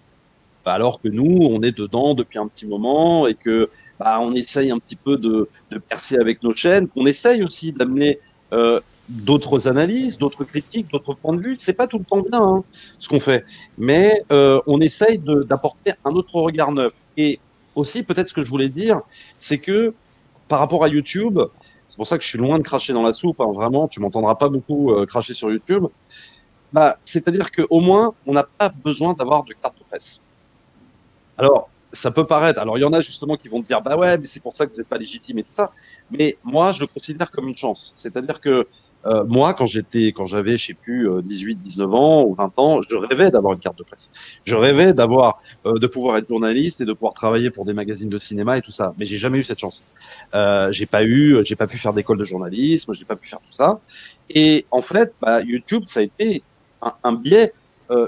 B: Bah, alors que nous, on est dedans depuis un petit moment et que bah, on essaye un petit peu de percer avec nos chaînes, qu'on essaye aussi d'amener d'autres analyses, d'autres critiques, d'autres points de vue. C'est pas tout le temps bien hein, ce qu'on fait, mais on essaye d'apporter un autre regard neuf. Et aussi, peut-être ce que je voulais dire, c'est que par rapport à YouTube, c'est pour ça que je suis loin de cracher dans la soupe. Hein, vraiment, tu m'entendras pas beaucoup cracher sur YouTube. Bah, c'est-à-dire qu'au moins, on n'a pas besoin d'avoir de carte de presse. Alors, ça peut paraître. Alors, il y en a justement qui vont te dire, bah ouais, mais c'est pour ça que vous n'êtes pas légitime et tout ça. Mais moi, je le considère comme une chance. C'est-à-dire que moi, quand j'avais, je sais plus, 18, 19 ans ou 20 ans, je rêvais d'avoir une carte de presse. Je rêvais de pouvoir être journaliste et de pouvoir travailler pour des magazines de cinéma et tout ça. Mais j'ai jamais eu cette chance. J'ai pas pu faire d'école de journalisme, j'ai pas pu faire tout ça. Et en fait, YouTube, ça a été un biais,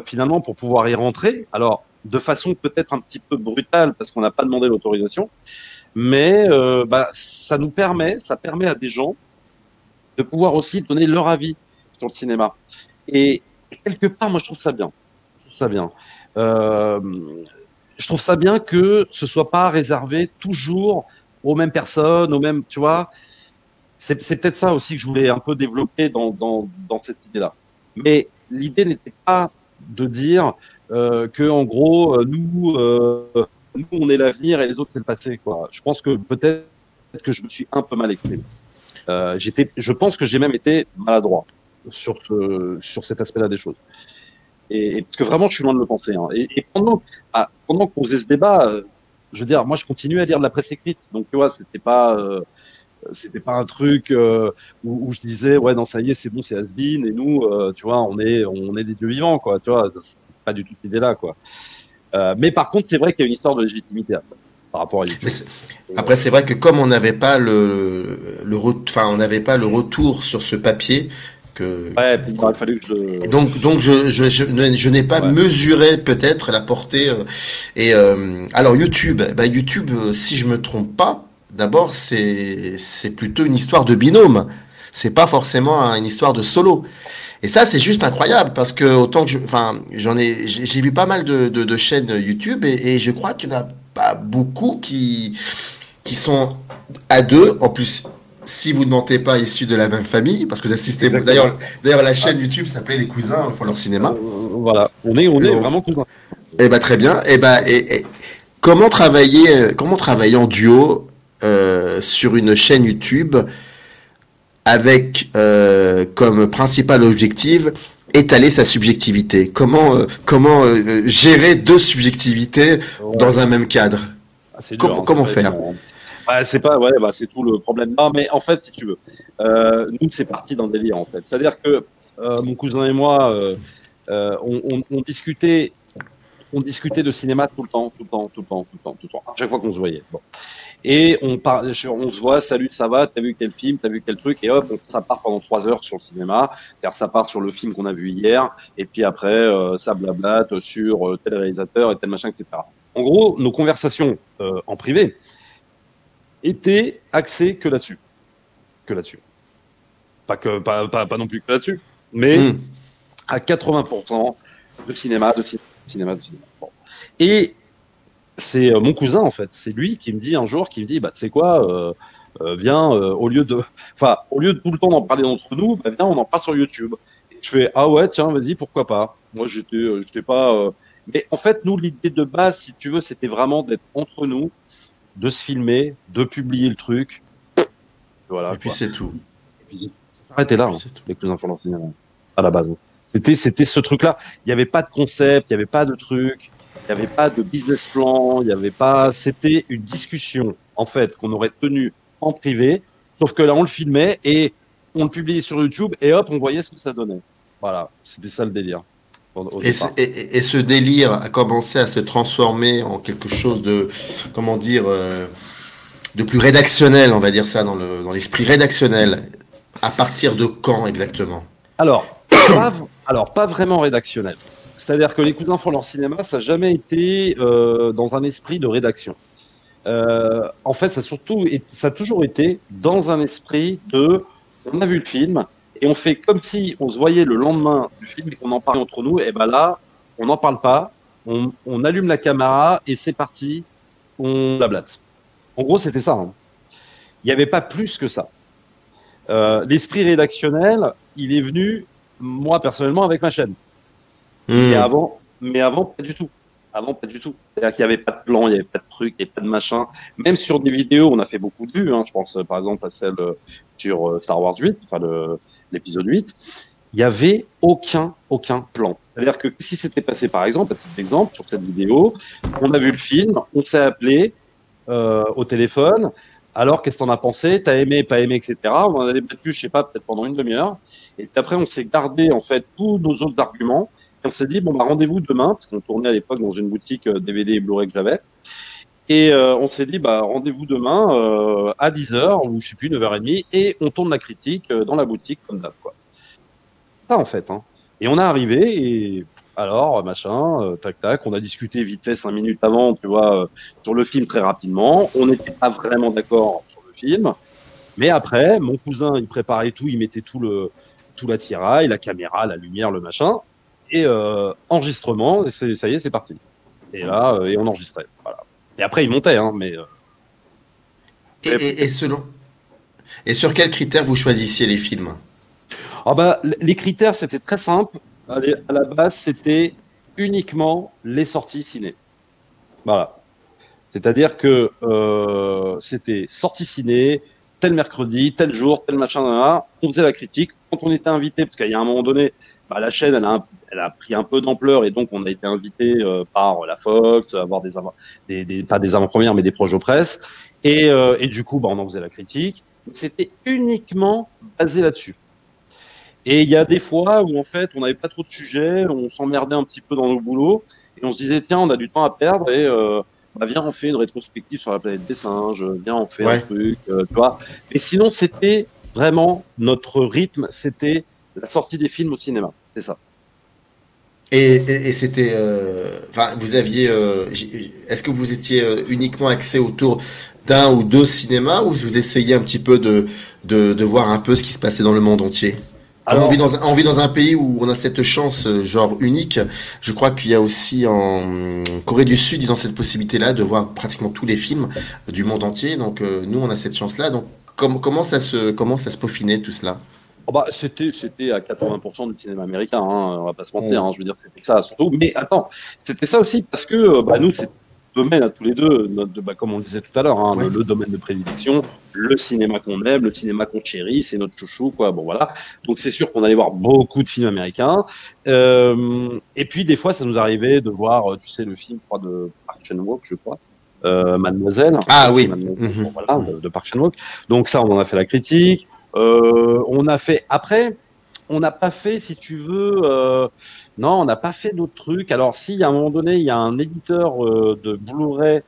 B: finalement, pour pouvoir y rentrer. Alors, de façon peut-être un petit peu brutale parce qu'on n'a pas demandé l'autorisation, mais ça permet à des gens de pouvoir aussi donner leur avis sur le cinéma. Et quelque part, moi, je trouve ça bien. Je trouve ça bien. Euh, je trouve ça bien que ce soit pas réservé toujours aux mêmes personnes, aux mêmes, tu vois. C'est peut-être ça aussi que je voulais un peu développer dans cette idée-là. Mais l'idée n'était pas de dire que, en gros, nous, on est l'avenir et les autres, c'est le passé, quoi. Je pense que peut-être que je me suis un peu mal exprimé. Je pense que j'ai même été maladroit sur cet aspect-là des choses. Et parce que vraiment, je suis loin de le penser. Hein. Et pendant qu'on faisait ce débat, je veux dire, moi, je continuais à lire de la presse écrite. Donc, tu vois, c'était pas un truc où je disais, ouais, non, ça y est, c'est bon, c'est has-been. Et nous, tu vois, on est des dieux vivants, quoi. Tu vois, c'est pas du tout cette idée-là, quoi. Mais par contre, c'est vrai qu'il y a une histoire de légitimité après, par rapport à YouTube.
C: Après, c'est vrai que comme on n'avait pas on n'avait pas le retour sur ce papier
B: Ouais, puis, il a fallu que je.
C: donc je n'ai pas
B: Ouais.
C: mesuré peut-être la portée. Alors YouTube, YouTube, si je me trompe pas, d'abord c'est plutôt une histoire de binôme. C'est pas forcément une histoire de solo. Et ça, c'est juste incroyable parce que autant que j'ai vu pas mal de chaînes YouTube et je crois qu'il n'y en a pas beaucoup qui sont à deux. En plus, si vous ne mentez pas, issus de la même famille, parce que ça assistez.
B: Exactement.
C: D'ailleurs, la chaîne YouTube s'appelait Les Cousins font leur cinéma.
B: Voilà, on est vraiment cousins.
C: Et très bien. Et comment travailler en duo sur une chaîne YouTube avec comme principal objectif étaler sa subjectivité. Comment gérer deux subjectivités dans un même cadre?
B: C'est dur, hein,
C: Comment
B: c'est pas
C: faire?
B: évident. C'est pas, ouais, c'est tout le problème. Non, mais en fait, si tu veux, nous, c'est parti d'un délire, en fait. C'est-à-dire que mon cousin et moi, on discutait de cinéma tout le temps, à chaque fois qu'on se voyait. Bon. Et on se voit, salut, ça va, t'as vu quel film, t'as vu quel truc, et hop, ça part pendant 3 heures sur le cinéma, car ça part sur le film qu'on a vu hier, et puis après, ça blablate sur tel réalisateur et tel machin, etc. En gros, nos conversations en privé étaient axées que là-dessus. Que là-dessus. Pas non plus que là-dessus, mais à 80% de cinéma. Bon. Et c'est mon cousin, en fait. C'est lui qui me dit un jour, tu sais quoi, viens, au lieu de tout le temps d'en parler entre nous, viens, on en parle sur YouTube. Et je fais, ah ouais, tiens, vas-y, pourquoi pas. Moi, j'étais pas. Mais en fait, nous, l'idée de base, si tu veux, c'était vraiment d'être entre nous, de se filmer, de publier le truc. Voilà.
C: Et puis c'est tout.
B: Et puis, ça s'arrêtait là, les cousins font leur cinéma, à la base. C'était ce truc-là. Il n'y avait pas de concept, il n'y avait pas de truc. Il n'y avait pas de business plan, il n'y avait pas. C'était une discussion, en fait, qu'on aurait tenue en privé, sauf que là, on le filmait et on le publiait sur YouTube et hop, on voyait ce que ça donnait. Voilà, c'était ça le délire.
C: Et ce délire a commencé à se transformer en quelque chose de, comment dire, de plus rédactionnel, on va dire ça, dans l'esprit rédactionnel. À partir de quand exactement?
B: Alors, pas vraiment rédactionnel. C'est-à-dire que les cousins font leur cinéma, ça n'a jamais été dans un esprit de rédaction. En fait, ça a toujours été dans un esprit de, on a vu le film et on fait comme si on se voyait le lendemain du film et qu'on en parlait entre nous. Et ben là, on n'en parle pas, on allume la caméra et c'est parti, on blablate. En gros, c'était ça. Hein. Il n'y avait pas plus que ça. L'esprit rédactionnel, il est venu, moi personnellement, avec ma chaîne. Mais avant, pas du tout. Avant, pas du tout. C'est-à-dire qu'il n'y avait pas de plan, il n'y avait pas de truc, il n'y avait pas de machin. Même sur des vidéos, on a fait beaucoup de vues. Hein. Je pense, par exemple, à celle sur Star Wars 8, enfin l'épisode 8. Il n'y avait aucun plan. C'est-à-dire que si c'était passé, par exemple, à cet exemple, sur cette vidéo, on a vu le film, on s'est appelé au téléphone, Alors, qu'est-ce que t'en as pensé? T'as aimé, pas aimé, etc. On en a débattu, je sais pas, peut-être pendant une demi-heure. Et puis après, on s'est gardé, en fait, tous nos autres arguments. Et on s'est dit, bon, bah, rendez-vous demain, parce qu'on tournait à l'époque dans une boutique DVD et Blu-ray que j'avais. Et on s'est dit, bah, rendez-vous demain à 10h, ou je sais plus, 9h30, et on tourne la critique dans la boutique comme d'hab, quoi. Ça, en fait, hein. Et on est arrivé, et alors, machin, tac, tac, on a discuté vite fait 5 minutes avant, tu vois, sur le film très rapidement. On n'était pas vraiment d'accord sur le film. Mais après, mon cousin, il préparait tout, il mettait tout l'attirail, la caméra, la lumière, le machin. Et enregistrement, ça y est, c'est parti. Et là, et on enregistrait. Voilà. Et après, il montait, hein, mais...
C: Et selon... Et sur quels critères vous choisissiez les films?
B: Ah bah, les critères, c'était très simple. Allez, à la base, c'était uniquement les sorties ciné. Voilà. C'est-à-dire que c'était sortie ciné, tel mercredi, tel jour, tel machin, là, on faisait la critique. Quand on était invité, parce qu'il y a un moment donné, bah, la chaîne, elle a pris un peu d'ampleur et donc on a été invité par la Fox, avoir pas des avant-premières, mais des projets presse. Et du coup, bah, on en faisait la critique. C'était uniquement basé là-dessus. Et il y a des fois où, en fait, on n'avait pas trop de sujets, on s'emmerdait un petit peu dans nos boulots, et on se disait, tiens, on a du temps à perdre, et bah, viens, on fait une rétrospective sur la planète des singes, viens, on fait un truc, tu vois. Mais sinon, c'était vraiment notre rythme, c'était la sortie des films au cinéma, c'était ça.
C: Et c'était, enfin, vous aviez, est-ce que vous étiez uniquement axé autour d'un ou deux cinémas ou vous essayez un petit peu de voir un peu ce qui se passait dans le monde entier? Comme
B: Alors,
C: on vit dans un pays où on a cette chance, genre unique, je crois qu'il y a aussi en Corée du Sud, ils ont cette possibilité-là de voir pratiquement tous les films du monde entier. Donc nous, on a cette chance-là. Donc comment ça se peaufinait tout cela?
B: oh bah, c'était à 80% du cinéma américain, hein, on va pas se mentir, hein, je veux dire, c'était ça surtout. Mais attends, c'était ça aussi parce que bah, nous, c'est domaine à tous les deux, bah, comme on le disait tout à l'heure, hein,
C: Ouais.
B: le domaine de prédilection, le cinéma qu'on aime, le cinéma qu'on chérit, c'est notre chouchou, quoi. Bon voilà. Donc c'est sûr qu'on allait voir beaucoup de films américains. Et puis des fois, ça nous arrivait de voir, tu sais, le film, je crois, de Park Chan-wook, je crois. Mademoiselle,
C: Ah oui.
B: Mademoiselle,
C: Mhm.
B: bon, voilà, de Park Chan-wook. Donc ça, on en a fait la critique. On a fait après, on n'a pas fait, si tu veux, non, on n'a pas fait d'autres trucs. Alors si, à un moment donné, il y a un éditeur de Blu-ray,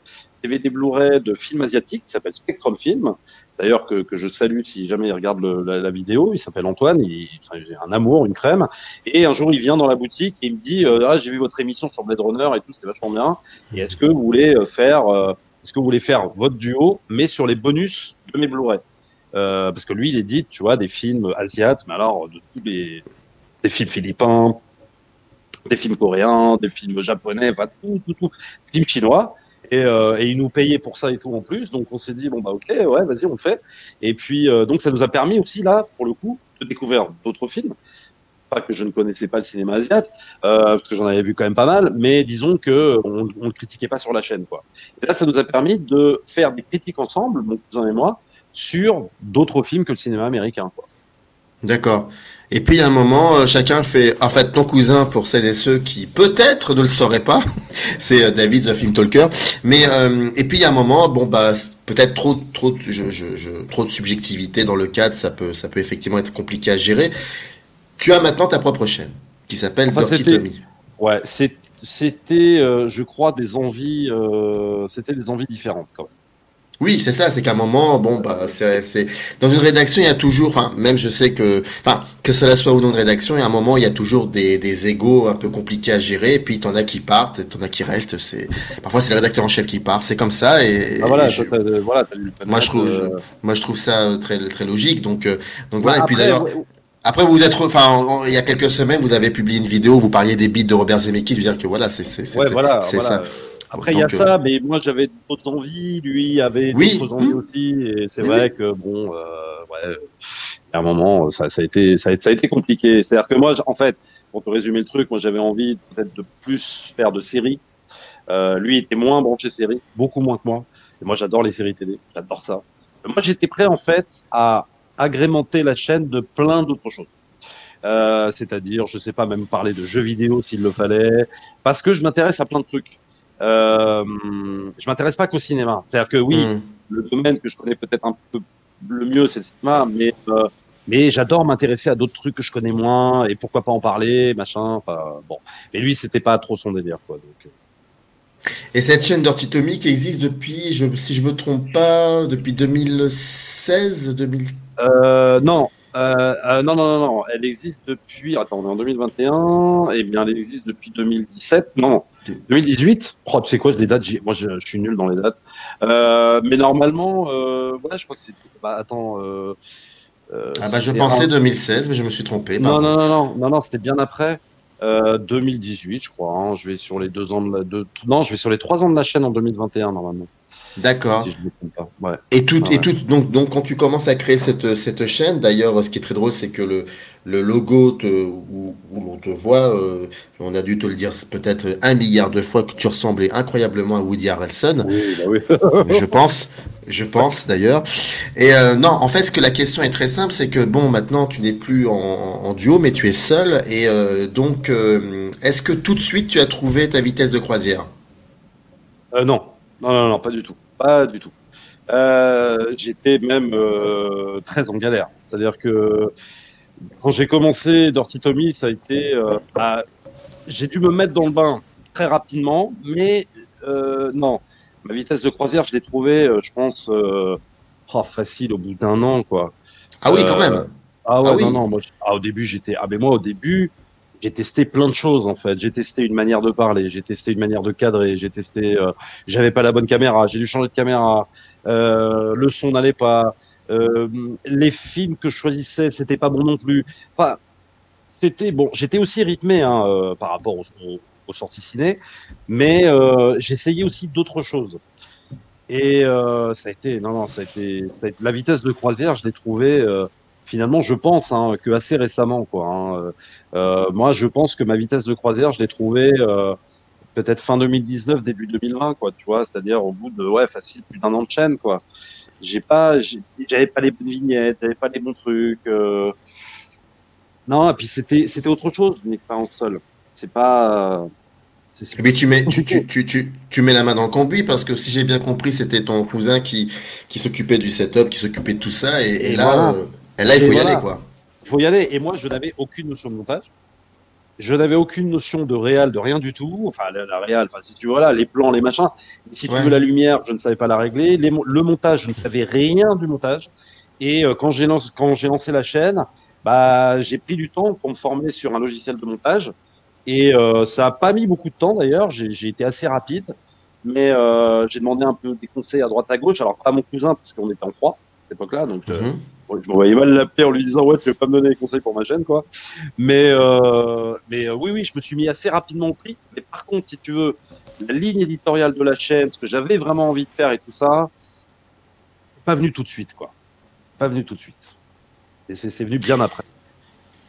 B: DVD Blu-ray de films asiatiques qui s'appelle Spectrum Film. D'ailleurs que je salue si jamais il regarde la vidéo. Il s'appelle Antoine, il a un amour, une crème. Et un jour, il vient dans la boutique et il me dit, ah, j'ai vu votre émission sur Blade Runner et tout, c'est vachement bien. Et est-ce que vous voulez est-ce que vous voulez faire votre duo, mais sur les bonus de mes Blu-ray? Parce que lui, il édite, tu vois, des films asiates, mais alors de tous des films philippins, des films coréens, des films japonais, enfin tout, films chinois. Et il nous payait pour ça et tout en plus. Donc on s'est dit bon bah ok, ouais, vas-y, on le fait. Et puis donc ça nous a permis aussi là, pour le coup, de découvrir d'autres films. Pas que je ne connaissais pas le cinéma asiatique, parce que j'en avais vu quand même pas mal, mais disons que on le critiquait pas sur la chaîne, quoi. Et là, ça nous a permis de faire des critiques ensemble, mon cousin et moi, sur d'autres films que le cinéma américain, quoi.
C: D'accord. Et puis, à un moment, chacun fait... En fait, ton cousin, pour celles et ceux qui peut-être ne le sauraient pas, c'est David, the Film Talker. Mais, et puis, il y a un moment, bon, bah, peut-être trop de subjectivité dans le cadre, ça peut effectivement être compliqué à gérer. Tu as maintenant ta propre chaîne, qui s'appelle
B: Enfin,
C: Dirty Tommy.
B: ouais, c'était, je crois, c'était des envies différentes, quand même.
C: Oui, c'est ça, c'est qu'à un moment, bon, bah, dans une rédaction, il y a toujours, enfin, même je sais que, enfin, que cela soit ou non une rédaction, il y a un moment, il y a toujours des égos un peu compliqués à gérer, et puis t'en as qui partent, et t'en as qui restent, parfois c'est le rédacteur en chef qui part, c'est comme ça,
B: Ah voilà, voilà, t'as lu le
C: moi je
B: Planète,
C: trouve, moi je trouve ça très, très logique, donc
B: bah
C: voilà, et puis
B: après,
C: d'ailleurs, après vous êtes, enfin, il y a quelques semaines, vous avez publié une vidéo où vous parliez des beats de Robert Zemeckis, je veux dire que voilà,
B: ouais, voilà,
C: c'est ça.
B: voilà. Après, il y a ça, mais moi, j'avais d'autres envies, lui avait
C: Oui,
B: d'autres envies aussi, et c'est vrai que, bon, ouais, à un moment, ça a été compliqué. C'est-à-dire que moi, en fait, pour te résumer le truc, moi, j'avais envie peut-être de plus faire de séries. Lui était moins branché séries, beaucoup moins que moi. Et moi, j'adore les séries télé, j'adore ça. Moi, j'étais prêt, en fait, à agrémenter la chaîne de plein d'autres choses. C'est-à-dire, je sais pas, même parler de jeux vidéo s'il le fallait, parce que je m'intéresse à plein de trucs. Je m'intéresse pas qu'au cinéma. C'est-à-dire que oui, le domaine que je connais peut-être un peu le mieux, c'est le cinéma, mais j'adore m'intéresser à d'autres trucs que je connais moins, et pourquoi pas en parler, machin, enfin, bon. Mais lui, c'était pas trop son délire, quoi, donc.
C: Et cette chaîne Dirty Tommy qui existe depuis, si je me trompe pas, depuis 2016, 2000...
B: Non, non, non, non, non, elle existe depuis, attends, on est en 2021, eh bien, elle existe depuis 2017, non, 2018. Oh, tu sais quoi, les dates, moi, je suis nul dans les dates. Mais normalement, ouais, je crois que c'est, bah, attends,
C: Ah bah je
B: c'était
C: pensais 2016, mais je me suis trompé,
B: non,
C: pardon.
B: non, non, non, non, non, c'était bien après. 2018, je crois, hein. Je vais sur les 2 ans non, je vais sur les 3 ans de la chaîne en 2021, normalement. Si
C: D'accord.
B: je ne me trompe pas. Ouais.
C: Et
B: Ouais.
C: tout, donc quand tu commences à créer cette chaîne, d'ailleurs, ce qui est très drôle, c'est que le logo où l'on te voit, on a dû te le dire peut-être 1 milliard de fois que tu ressemblais incroyablement à Woody Harrelson.
B: Oui, bah oui.
C: Je pense, je pense d'ailleurs. Et non, en fait, ce que la question est très simple, c'est que bon, maintenant tu n'es plus en duo, mais tu es seul. Et donc, est-ce que tout de suite tu as trouvé ta vitesse de croisière?
B: Non. Non, non, non, pas du tout. Pas du tout. J'étais même très en galère. C'est-à-dire que quand j'ai commencé Dirty Tommy, ça a été, j'ai dû me mettre dans le bain très rapidement, mais non, ma vitesse de croisière, je l'ai trouvée, je pense, facile au bout d'un an, quoi.
C: Ah oui, quand
B: Euh,
C: même.
B: ah
C: Ah
B: ouais, non,
C: oui.
B: non, moi, au début, mais moi, au début, j'ai testé plein de choses, en fait. J'ai testé une manière de parler, j'ai testé une manière de cadrer, j'avais pas la bonne caméra, j'ai dû changer de caméra, le son n'allait pas, euh, les films que je choisissais, c'était pas bon non plus. Enfin, c'était bon. J'étais aussi rythmé, hein, par rapport aux sorties ciné, mais j'essayais aussi d'autres choses. Et ça a été, non, non, ça a été la vitesse de croisière. Je l'ai trouvé finalement, je pense, hein, que assez récemment, quoi. Hein. Moi, je pense que ma vitesse de croisière, je l'ai trouvée peut-être fin 2019, début 2020, quoi. Tu vois, c'est-à-dire au bout de ouais, facile plus d'un an de chaîne, quoi. J'avais pas les bonnes vignettes, j'avais pas les bons trucs. Non, et puis c'était autre chose, une expérience seule. C'est pas, c'est
C: Eh bien,
B: compliqué.
C: tu mets la main dans le cambouis parce que si j'ai bien compris, c'était ton cousin qui s'occupait du setup, qui s'occupait de tout ça.
B: Et voilà,
C: Et là, il
B: et
C: faut y aller,
B: voilà,
C: quoi.
B: il faut y aller. Et moi, je n'avais aucune notion de montage. Je n'avais aucune notion de réal, de rien du tout. Enfin, la réal, enfin, si tu veux, voilà, les plans, les machins. Si tu veux,
C: Ouais.
B: la lumière, je ne savais pas la régler. Le montage, je ne savais rien du montage. Et quand j'ai lancé la chaîne, bah, j'ai pris du temps pour me former sur un logiciel de montage. Et ça a pas mis beaucoup de temps d'ailleurs. J'ai été assez rapide, mais j'ai demandé un peu des conseils à droite à gauche. Alors pas à mon cousin parce qu'on était en froid à cette époque-là, donc
C: Mhm.
B: bon, je me voyais mal l'appeler en lui disant ouais, tu veux pas me donner des conseils pour ma chaîne, quoi. Mais oui, oui, je me suis mis assez rapidement au prix. Mais par contre, si tu veux, la ligne éditoriale de la chaîne, ce que j'avais vraiment envie de faire et tout ça, c'est pas venu tout de suite, quoi. Pas venu tout de suite. Et c'est venu bien après.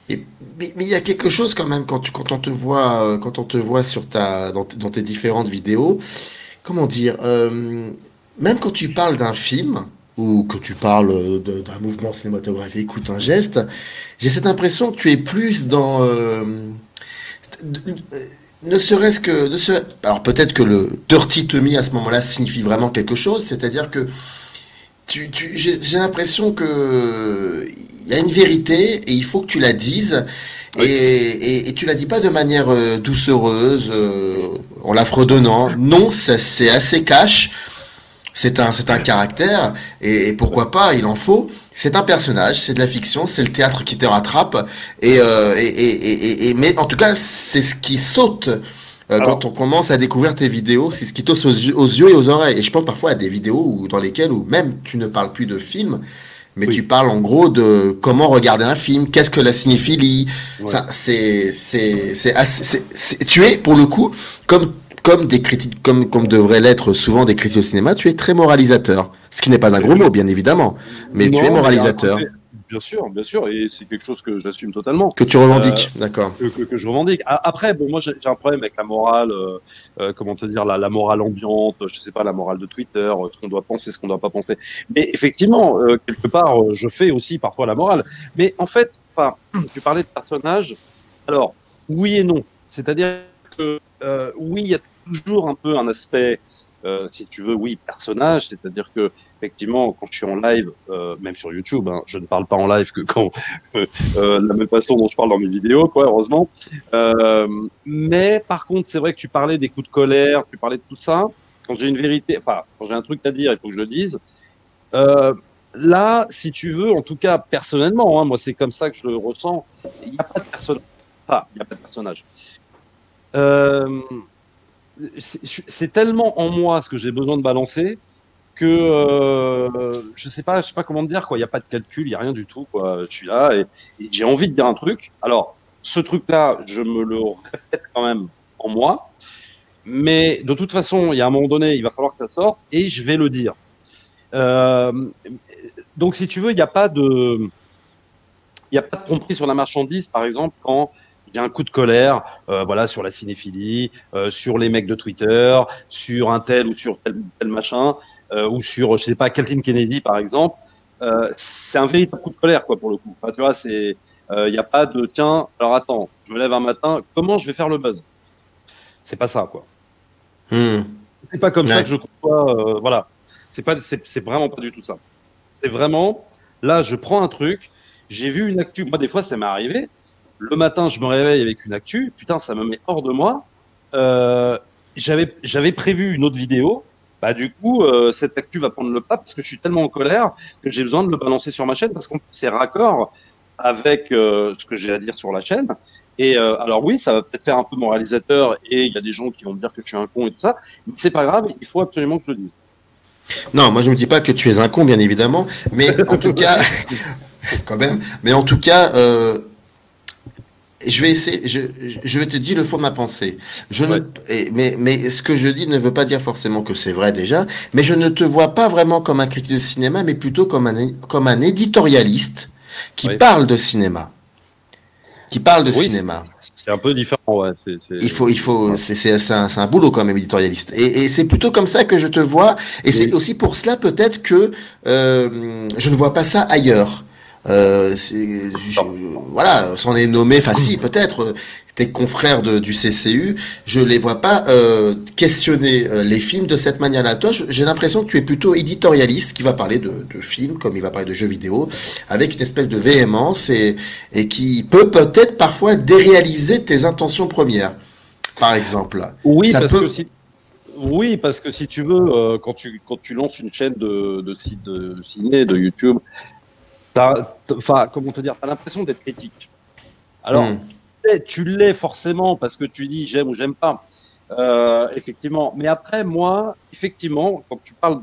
C: Et- mais il y a quelque chose quand même quand on te voit sur dans tes différentes vidéos. Comment dire, même quand tu parles d'un film ou que tu parles d'un mouvement cinématographique ou d'un geste, j'ai cette impression que tu es plus dans, d- ne serait-ce que, alors peut-être que le dirty Tommy à ce moment-là signifie vraiment quelque chose, c'est-à-dire que j'ai l'impression que il y a une vérité et il faut que tu la dises
B: Oui.
C: et tu la dis pas de manière doucereuse en la fredonnant. Non, ça c'est assez cash. C'est un caractère et pourquoi pas, il en faut. C'est un personnage, c'est de la fiction, c'est le théâtre qui te rattrape mais en tout cas c'est ce qui saute quand
B: Alors,
C: on commence à découvrir tes vidéos, c'est ce qui t'ose aux yeux et aux oreilles. Et je pense parfois à des vidéos dans lesquelles où même tu ne parles plus de film, mais tu
B: oui.
C: parles en gros de comment regarder un film, qu'est-ce que la cinéphilie.
B: Ouais.
C: Ça, tu es pour le coup comme des critiques, comme devraient l'être souvent des critiques au cinéma, tu es très moralisateur. Ce qui n'est pas un gros mot, bien évidemment, mais tu es
B: Non, mais il y a un
C: moralisateur
B: côté, bien sûr, et c'est quelque chose que j'assume totalement,
C: que tu
B: euh,
C: revendiques, d'accord.
B: que je revendique. Après, bon, moi, j'ai un problème avec la morale, comment te dire, la morale ambiante, je sais pas, la morale de Twitter, ce qu'on doit penser, ce qu'on doit pas penser. Mais effectivement, quelque part, je fais aussi parfois la morale. Mais en fait, enfin, tu parlais de personnages. Alors, oui et non. C'est-à-dire que, oui, il y a toujours un peu un aspect si tu veux, oui, personnage, c'est-à-dire que effectivement, quand je suis en live, même sur YouTube, hein, je ne parle pas en live que quand la même façon dont je parle dans mes vidéos, quoi, heureusement. Mais par contre, c'est vrai que tu parlais des coups de colère, tu parlais de tout ça. Quand j'ai une vérité, enfin, quand j'ai un truc à dire, il faut que je le dise. Euh, Là, si tu veux, en tout cas personnellement, hein, moi c'est comme ça que je le ressens. Il n'y a pas de personnage. Ah, il n'y a pas de personnage. Euh, c'est tellement en moi ce que j'ai besoin de balancer que je sais pas comment te dire quoi. Il n'y a pas de calcul, il n'y a rien du tout quoi. Je suis là et j'ai envie de dire un truc. Alors, ce truc-là, je me le répète quand même en moi, mais de toute façon, il y a un moment donné, il va falloir que ça sorte et je vais le dire. Euh, donc, si tu veux, il y a pas de tromperie sur la marchandise, par exemple, quand il y a un coup de colère, voilà, sur la cinéphilie, sur les mecs de Twitter, sur un tel ou sur tel machin, ou sur, je sais pas, Kathleen Kennedy, par exemple. C'est un véritable coup de colère, quoi, pour le coup. Enfin, tu vois, il n'y a pas de, tiens, alors attends, je me lève un matin, comment je vais faire le buzz? C'est pas ça, quoi.
C: Hmm.
B: C'est pas comme ça
C: Ouais.
B: que je conçois, voilà. C'est vraiment pas du tout ça. C'est vraiment, là, je prends un truc, j'ai vu une actu. Moi, des fois, ça m'est arrivé. Le matin, je me réveille avec une actu. Putain, ça me met hors de moi. J'avais prévu une autre vidéo. Bah, du coup, cette actu va prendre le pas parce que je suis tellement en colère que j'ai besoin de le balancer sur ma chaîne parce qu'on c'est raccord avec ce que j'ai à dire sur la chaîne. Et alors oui, ça va peut-être faire un peu mon réalisateur et il y a des gens qui vont me dire que je suis un con et tout ça, mais c'est pas grave, il faut absolument que je le dise.
C: Non, moi je me dis pas que tu es un con, bien évidemment, mais en tout cas, quand même, mais en tout cas, je vais essayer, je vais te dire le fond de ma pensée. Je ne,
B: Ouais.
C: mais ce que je dis ne veut pas dire forcément que c'est vrai déjà, mais je ne te vois pas vraiment comme un critique de cinéma, mais plutôt comme un éditorialiste qui
B: Ouais.
C: parle de cinéma, qui parle de
B: Oui,
C: cinéma.
B: c'est un peu différent, ouais.
C: Il faut,
B: Ouais.
C: c'est un boulot quand même éditorialiste. Et c'est plutôt comme ça que je te vois. Et c'est
B: Oui.
C: aussi pour cela peut-être que je ne vois pas ça ailleurs.
B: Non.
C: Voilà, c'en est nommé facile peut-être. Tes confrères du CCU, je les vois pas questionner les films de cette manière-là. Toi, j'ai l'impression que tu es plutôt éditorialiste, qui va parler de films comme il va parler de jeux vidéo, avec une espèce de véhémence et qui peut peut-être parfois déréaliser tes intentions premières, par exemple.
B: Oui,
C: Ça
B: parce que
C: peut.
B: si, oui, parce que si tu veux, quand tu lances une chaîne de site de ciné, de YouTube, enfin, comment te dire, t'as l'impression d'être critique. Alors,
C: Hmm.
B: tu l'es forcément parce que tu dis j'aime ou j'aime pas. Effectivement. Mais après, moi, effectivement, quand tu parles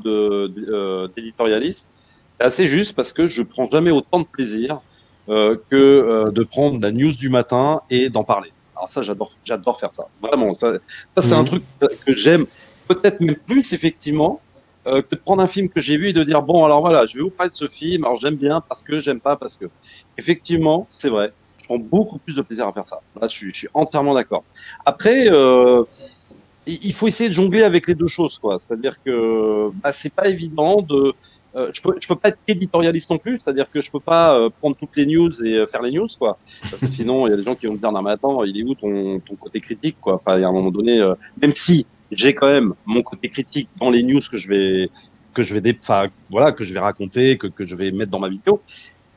B: d'éditorialiste, c'est assez juste parce que je prends jamais autant de plaisir que de prendre la news du matin et d'en parler. Alors ça, j'adore faire ça. Vraiment, ça c'est un
C: Hmm.
B: truc que j'aime peut-être même plus effectivement que de prendre un film que j'ai vu et de dire bon alors voilà, je vais vous parler de ce film. Alors j'aime bien parce que j'aime pas parce que. Effectivement, c'est vrai. Je prends beaucoup plus de plaisir à faire ça. Là, je suis entièrement d'accord. Après, il faut essayer de jongler avec les deux choses, quoi. C'est-à-dire que bah, c'est pas évident de. Je peux pas être éditorialiste non plus, c'est-à-dire que je peux pas prendre toutes les news et faire les news, quoi. Parce que sinon, il y a des gens qui vont me dire non mais attends, il est où ton côté critique, quoi. Enfin, il y a un moment donné, même si j'ai quand même mon côté critique dans les news enfin, voilà, que je vais raconter, que je vais mettre dans ma vidéo,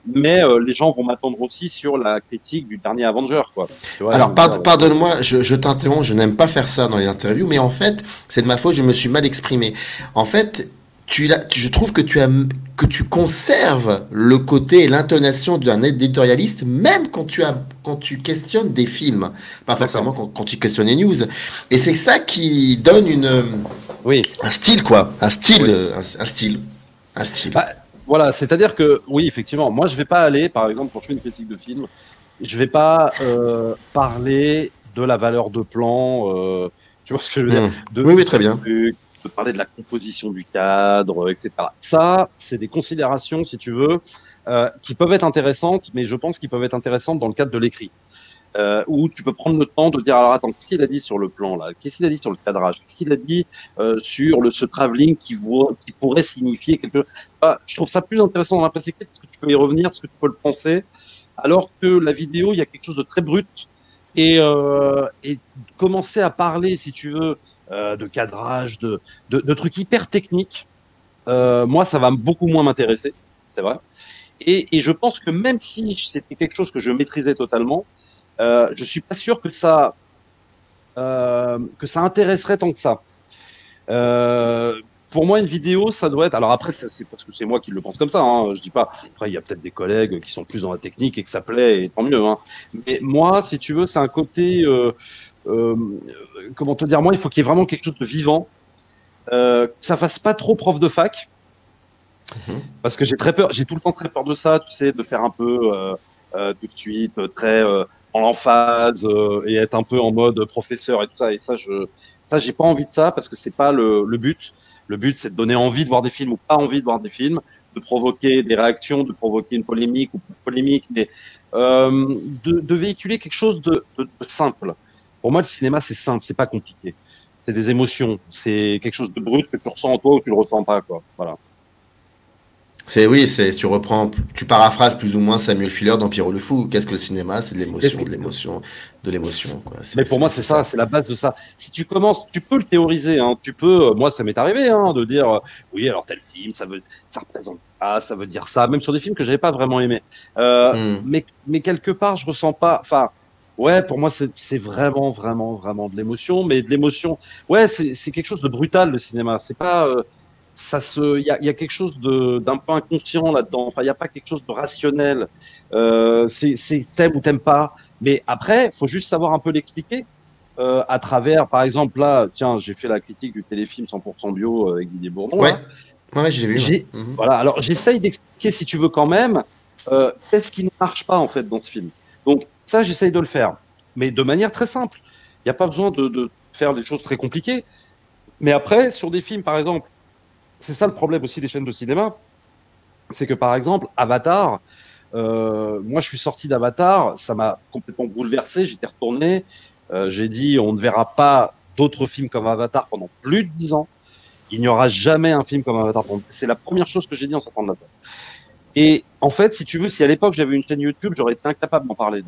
B: mais les gens vont m'attendre aussi sur la critique du dernier Avenger, quoi. Tu vois, ils vont
C: Alors,
B: me dire,
C: pardonne-moi, je t'interromps, je n'aime pas faire ça dans les interviews, mais en fait, c'est de ma faute, je me suis mal exprimé. En fait, je trouve que que tu conserves le côté et l'intonation d'un éditorialiste, même quand tu questionnes des films, pas
B: d'accord.
C: forcément quand tu questionnes les news. Et c'est ça qui donne
B: Oui,
C: un style, quoi,
B: oui.
C: un style, un style.
B: Bah, voilà, c'est-à-dire que, oui, effectivement, moi, je vais pas aller, par exemple, quand je fais une critique de film, je vais pas parler de la valeur de plan, tu vois ce que je veux dire,
C: Hmm.
B: de,
C: Oui, oui, très bien.
B: de parler de la composition du cadre, etc. Ça, c'est des considérations, si tu veux, qui peuvent être intéressantes, mais je pense qu'ils peuvent être intéressantes dans le cadre de l'écrit. Où tu peux prendre le temps de dire alors attends, qu'est-ce qu'il a dit sur le plan là, qu'est-ce qu'il a dit sur le cadrage, qu'est-ce qu'il a dit sur ce travelling qui pourrait signifier quelque chose. Ah, je trouve ça plus intéressant dans la presse écrite parce que tu peux y revenir, parce que tu peux le penser, alors que la vidéo, il y a quelque chose de très brut et commencer à parler, si tu veux, de cadrage, de trucs hyper techniques. Moi, ça va beaucoup moins m'intéresser, c'est vrai. Et je pense que même si c'était quelque chose que je maîtrisais totalement, je suis pas sûr que ça intéresserait tant que ça. Pour moi, une vidéo, ça doit être. Alors après, c'est parce que c'est moi qui le pense comme ça. Hein. Je dis pas. Après, il y a peut-être des collègues qui sont plus dans la technique et que ça plaît, et tant mieux. Hein. Mais moi, si tu veux, c'est un côté. Euh, comment te dire, moi, il faut qu'il y ait vraiment quelque chose de vivant. Que ça fasse pas trop prof de fac, parce que j'ai très peur. J'ai tout le temps très peur de ça. Tu sais, de faire un peu tout de suite très en l'emphase et être un peu en mode professeur et tout ça. Et ça, j'ai pas envie de ça parce que c'est pas le but. Le but, c'est de donner envie de voir des films ou pas envie de voir des films, de provoquer des réactions, de provoquer une polémique ou pas de polémique, mais de véhiculer quelque chose de simple. Pour moi, le cinéma, c'est simple, c'est pas compliqué. C'est des émotions, c'est quelque chose de brut que tu ressens en toi ou tu le ressens pas, quoi. Voilà.
C: Oui, tu paraphrases plus ou moins Samuel Fuller dans Pierrot le Fou. Qu'est-ce que le cinéma? C'est de l'émotion, de l'émotion, de l'émotion, quoi.
B: Mais pour moi, c'est ça, c'est la base de ça. Si tu commences, tu peux le théoriser, hein, tu peux, moi, ça m'est arrivé, hein, de dire, oui, alors tel film, ça représente ça, ça veut dire ça, même sur des films que j'avais pas vraiment aimés. Mais quelque part, je ressens pas, enfin, ouais, pour moi, c'est vraiment, vraiment, vraiment de l'émotion, mais de l'émotion, ouais, c'est quelque chose de brutal, le cinéma. C'est pas, il y a quelque chose d'un peu inconscient là-dedans. Enfin, il y a pas quelque chose de rationnel. C'est t'aimes ou t'aimes pas. Mais après, faut juste savoir un peu l'expliquer à travers, par exemple, là, tiens, j'ai fait la critique du téléfilm 100% bio avec Didier Bourdon.
C: Ouais,
B: Là.
C: ouais, j'ai vu.
B: Voilà. Alors, j'essaye d'expliquer, si tu veux, quand même, qu'est-ce qui ne marche pas en fait dans ce film. Donc, ça, j'essaye de le faire, mais de manière très simple. Il n'y a pas besoin de faire des choses très compliquées. Mais après, sur des films, par exemple, c'est ça le problème aussi des chaînes de cinéma, c'est que par exemple, Avatar, moi je suis sorti d'Avatar, ça m'a complètement bouleversé, j'étais retourné, j'ai dit on ne verra pas d'autres films comme Avatar pendant plus de 10 ans, il n'y aura jamais un film comme Avatar. C'est la première chose que j'ai dit en sortant de la salle. Et en fait, si tu veux, si à l'époque j'avais une chaîne YouTube, j'aurais été incapable d'en parler.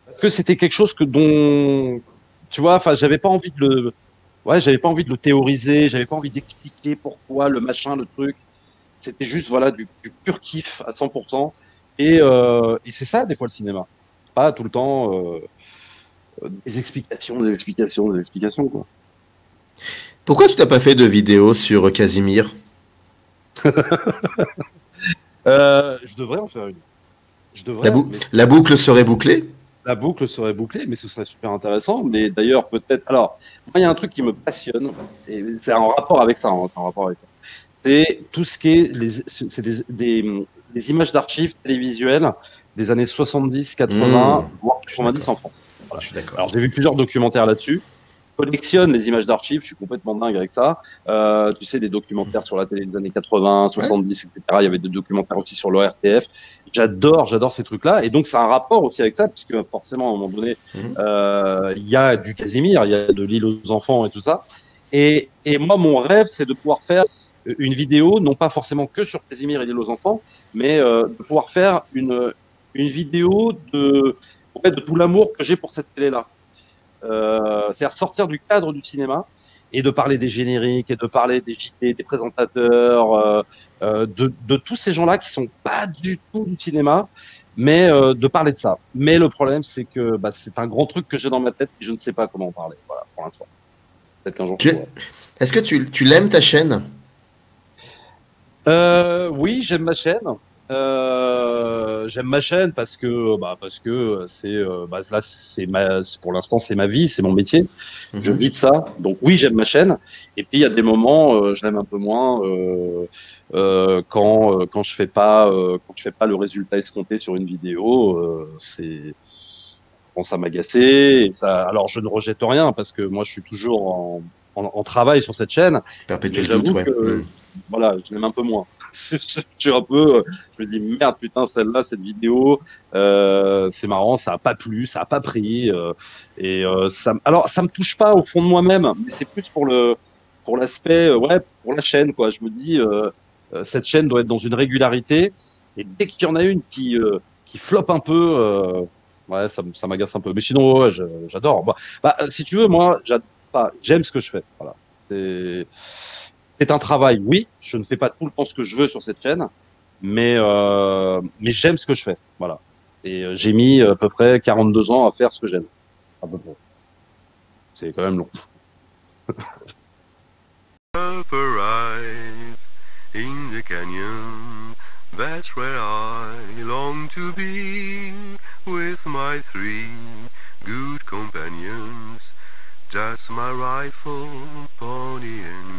B: Parce que c'était quelque chose dont, tu vois, enfin, j'avais pas envie de le théoriser, j'avais pas envie d'expliquer pourquoi le machin, le truc. C'était juste voilà du pur kiff à 100%. Et c'est ça des fois le cinéma. Pas tout le temps des explications, des explications, des explications quoi.
C: Pourquoi tu t'as pas fait de vidéo sur Casimir?
B: Je devrais en faire une. Je devrais.
C: La boucle serait bouclée?
B: La boucle serait bouclée, mais ce serait super intéressant. Mais d'ailleurs, peut-être. Alors, moi, il y a un truc qui me passionne, et c'est en rapport avec ça. Hein, c'est en rapport avec ça. C'est tout ce qui est c'est des images d'archives télévisuelles des années 70, 80, voire 90 en France. Voilà.
C: Je suis d'accord.
B: Alors, j'ai vu plusieurs documentaires là-dessus. Je collectionne les images d'archives, je suis complètement dingue avec ça. Tu sais, des documentaires sur la télé des années 80, 70, etc. Il y avait des documentaires aussi sur l'ORTF. J'adore ces trucs-là. Et donc, c'est un rapport aussi avec ça, puisque forcément, à un moment donné, il y a du Casimir, il y a de l'île aux enfants et tout ça. Et moi, mon rêve, c'est de pouvoir faire une vidéo, non pas forcément que sur Casimir et l'île aux enfants, mais de pouvoir faire une vidéo de tout l'amour que j'ai pour cette télé-là. C'est-à-dire sortir du cadre du cinéma et de parler des génériques et de parler des JT, des présentateurs, de tous ces gens-là qui sont pas du tout du cinéma, mais de parler de ça. Mais le problème, c'est que c'est un grand truc que j'ai dans ma tête et je ne sais pas comment en parler. Voilà, pour l'instant. Peut-être qu'un jour.
C: Est-ce que tu l'aimes ta chaîne?
B: Oui, j'aime ma chaîne. J'aime ma chaîne parce que c'est là pour l'instant c'est ma vie, c'est mon métier. Je vis de ça. Donc oui, j'aime ma chaîne. Et puis il y a des moments je l'aime un peu moins quand je fais pas le résultat escompté sur une vidéo, c'est ça m'agacer et ça. Alors je ne rejette rien parce que moi je suis toujours en travail sur cette chaîne.
C: Perpétuel doute, ouais.
B: Voilà, je l'aime un peu moins. Je suis un peu, je me dis merde putain celle-là, cette vidéo, c'est marrant, ça a pas plu, ça a pas pris, alors ça me touche pas au fond de moi-même, mais c'est plus pour l'aspect, pour la chaîne quoi. Je me dis cette chaîne doit être dans une régularité et dès qu'il y en a une qui floppe un peu, ça m'agace un peu. Mais sinon ouais, j'adore. Si tu veux moi, pas, j'aime ce que je fais. Voilà. C'est un travail, oui. Je ne fais pas tout le temps ce que je veux sur cette chaîne, mais j'aime ce que je fais. Voilà. Et j'ai mis à peu près 42 ans à faire ce que j'aime. À peu près. C'est quand même long.
A: Up arrive in the canyon, that's where I long to be, with my 3 good companions, just my rifle, pony and me.